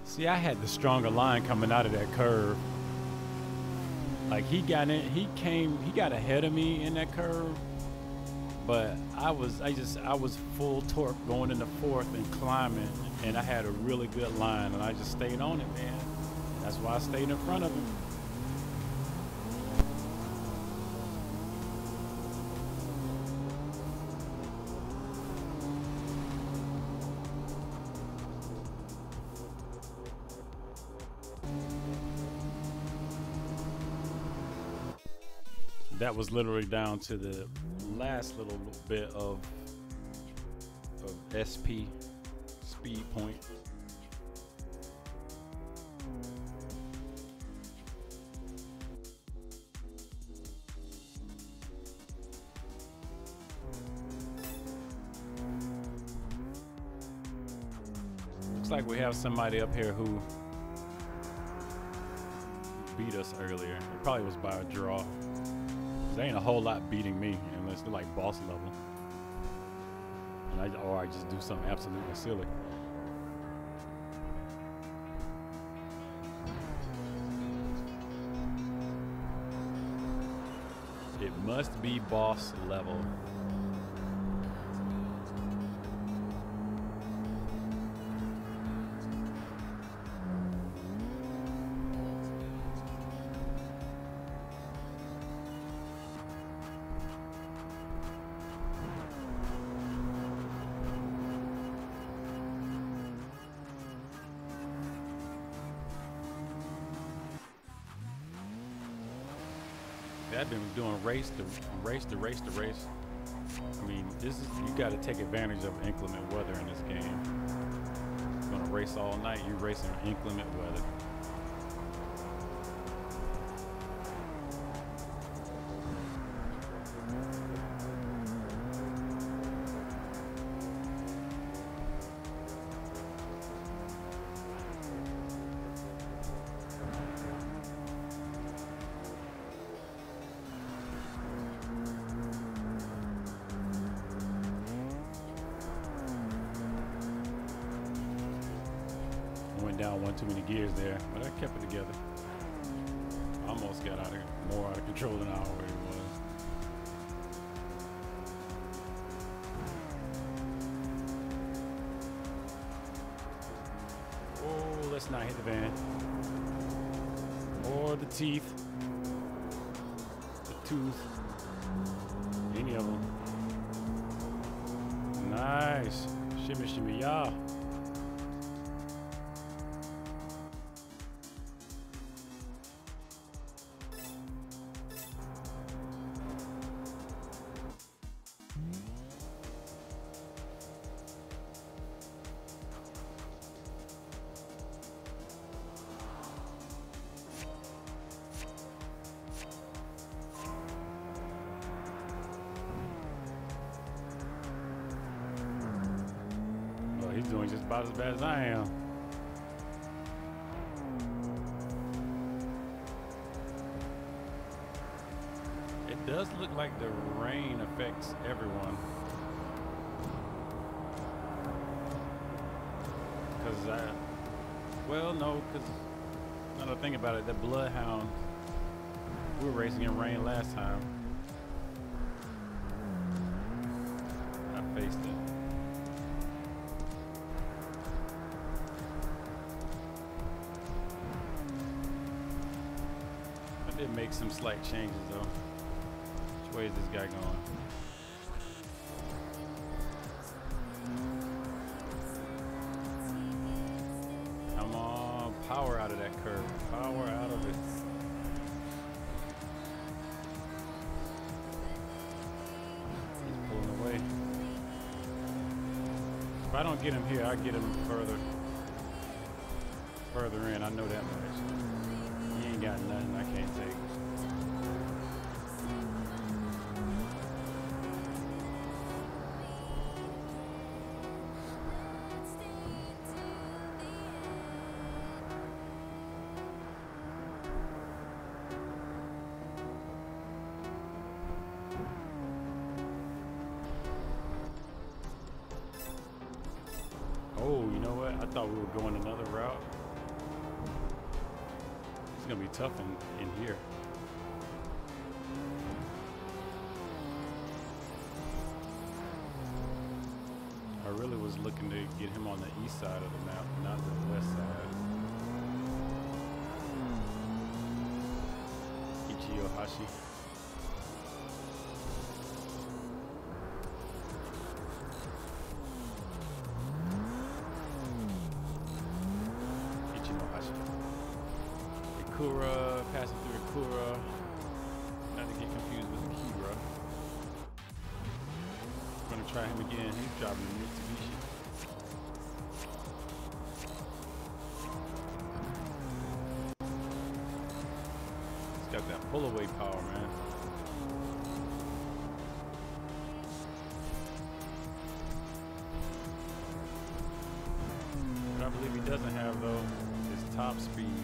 See, I had the stronger line coming out of that curve. Like he got ahead of me in that curve, but I was full torque going into fourth and climbing, and I had a really good line, and I just stayed on it, man. That's why I stayed in front of him. That was literally down to the last little bit of SP speed point. Looks like we have somebody up here who beat us earlier. It probably was by a draw. There ain't a whole lot beating me unless they're like boss level, and or I just do something absolutely silly. It must be boss level. I've been doing race. I mean, you got to take advantage of inclement weather in this game. You're gonna race all night. You're racing in inclement weather. Went down one too many gears there, but I kept it together. Almost got more out of control than I already was. Oh, let's not hit the van. Or the teeth. The tooth. Any of them. Nice. Shimmy, shimmy, y'all. He's doing just about as bad as I am. It does look like the rain affects everyone. Well, no, because now that I think about it, the Bloodhound, we were racing in rain last time. I faced it. I did make some slight changes though. Which way is this guy going? Come on, power out of that curve. Power out of it. He's pulling away. If I don't get him here, I get him further in. I know that much. He ain't got nothing I can't take. Oh, you know what? I thought we were going another route. It's gonna be tough in here. I really was looking to get him on the east side of the map, not the west side. Ichiyohashi. Kura, passing through the Kura. Not to get confused with the Kira. Gonna try him again. He's driving the Mitsubishi. He's got that pull away power, man. What I believe he doesn't have though is top speed.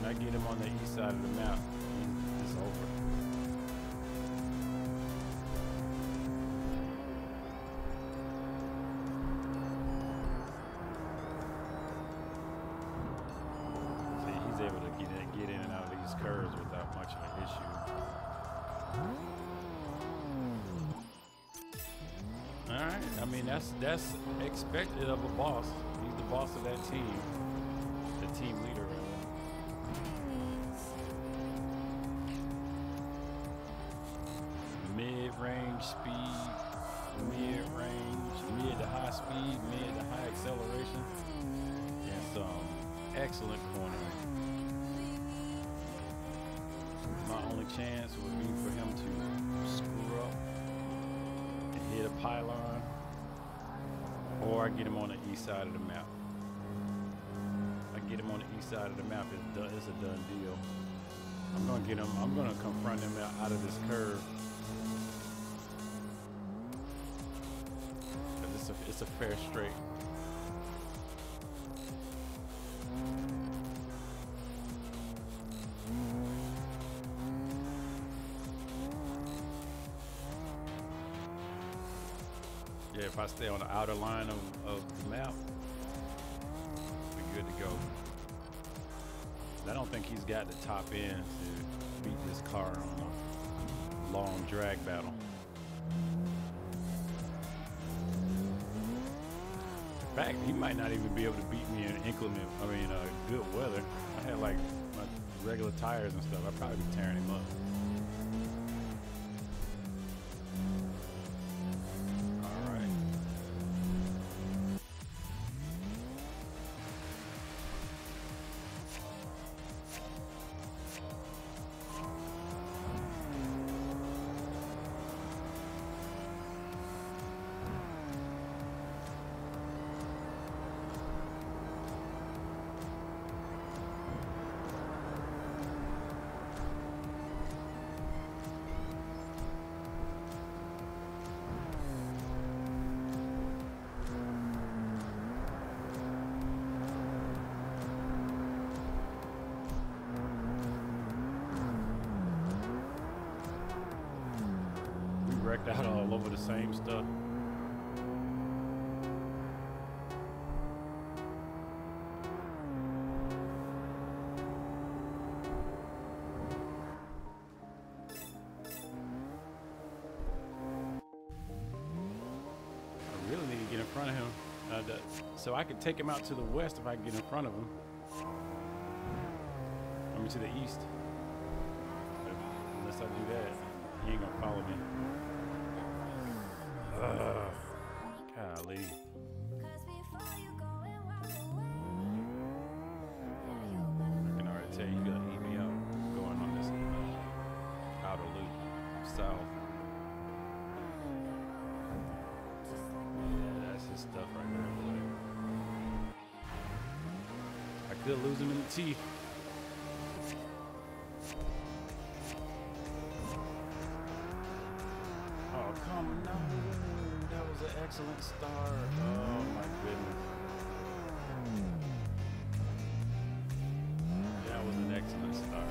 I get him on the east side of the map, it's over. See, he's able to get in and out of these curves without much of an issue. All right, I mean that's expected of a boss. He's the boss of that team, the team leader. Mid-range speed, mid-range, mid to high speed, mid to high acceleration, and some excellent cornering. My only chance would be for him to screw up and hit a pylon, or I get him on the east side of the map. I get him on the east side of the map, it's a done deal. I'm gonna get him, I'm gonna confront him out of this curve. It's a fair straight. Yeah, if I stay on the outer line of the map, we're good to go. I don't think he's got the top end to beat this car on a long drag battle. In fact, he might not even be able to beat me in good weather. I had like my regular tires and stuff. I'd probably be tearing him up. All right. over the same stuff. I really need to get in front of him. So I could take him out to the west if I can get in front of him. I mean to the east. But unless I do that, he ain't gonna follow me. Golly. I can already tell you he's gonna eat me up going on this outer loop south. Yeah, that's his stuff right there. I could lose him in the teeth. Oh, come on. That was an excellent start. Oh, my goodness. That was an excellent start.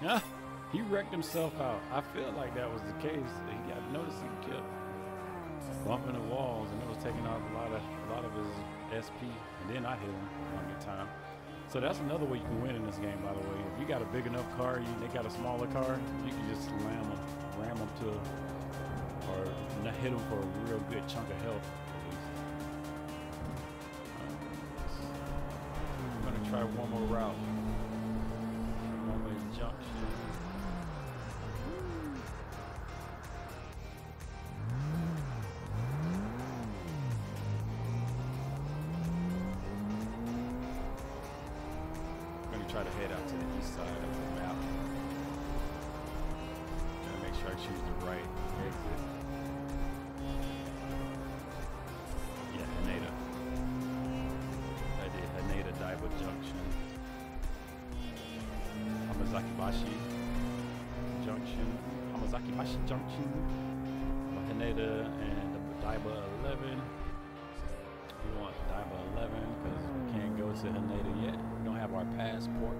Yeah, he wrecked himself out. I feel like that was the case. He got noticed he kept bumping the walls, and it was taking off a lot of his SP. And then I hit him on the time. So that's another way you can win in this game, by the way. If you got a big enough car, they got a smaller car, you can just ram them to, or not hit them for a real good chunk of health. I'm gonna try one more route. One-way junction. Try to head out to the east side of the map. Gotta make sure I choose the right exit. Yeah, Haneda. I did Haneda Daiba Junction. Hamazakibashi Junction. Hamazakibashi Junction. Haneda and Daiba 11. We want Daiba 11 because we can't go to Haneda yet. We don't have our passport.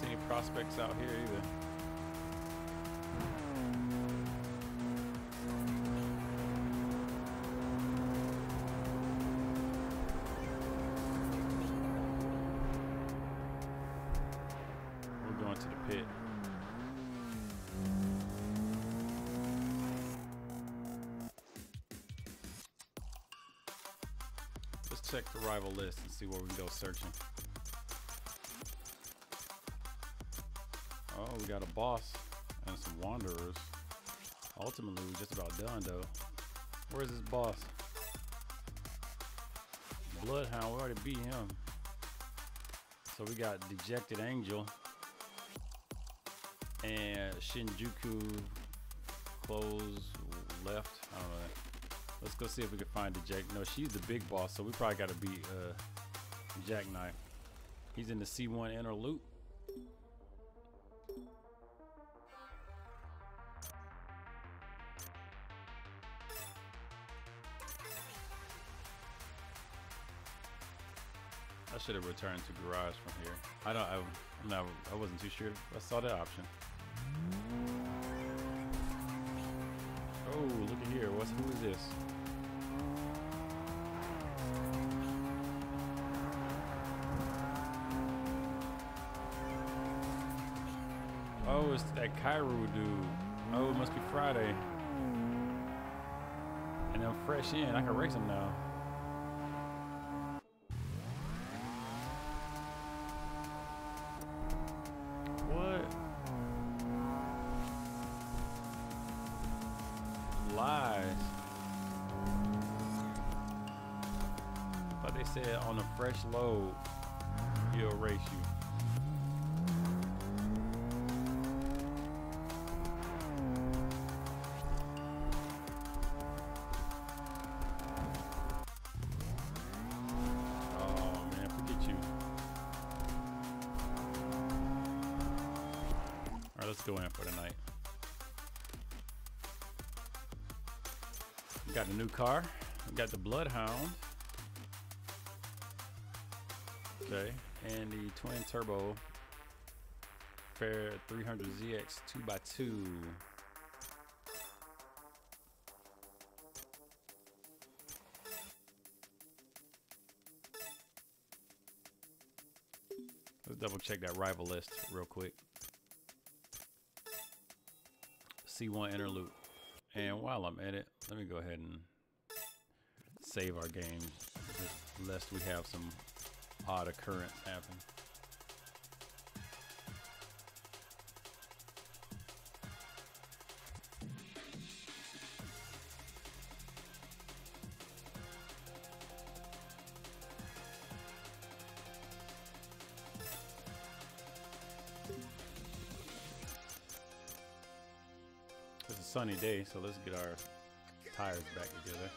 Any prospects out here either. We're going to the pit. Let's check the rival list and see where we can go searching. Oh, we got a boss and some wanderers. Ultimately, we're just about done, though. Where's this boss? Bloodhound, we already beat him. So we got Dejected Angel and Shinjuku close left. I don't know. Let's go see if we can find Deject. No, she's the big boss, so we probably got to beat Jackknife. He's in the C1 inner loop. I should have returned to garage from here. I wasn't too sure. I saw that option. Oh, look at here. Who is this? Oh, it's that Cairo dude. Oh, it must be Friday. And I'm fresh in. I can race him now. What? Lies. But they said on a fresh load, he'll race you. Let's go in for the night. We got the new car. We got the Bloodhound. Okay, and the twin turbo Fair 300ZX 2x2. Let's double check that rival list real quick. C1 inner loop. And while I'm at it, let me go ahead and save our game, just lest we have some odd occurrence happen. It's a sunny day, so let's get our tires back together.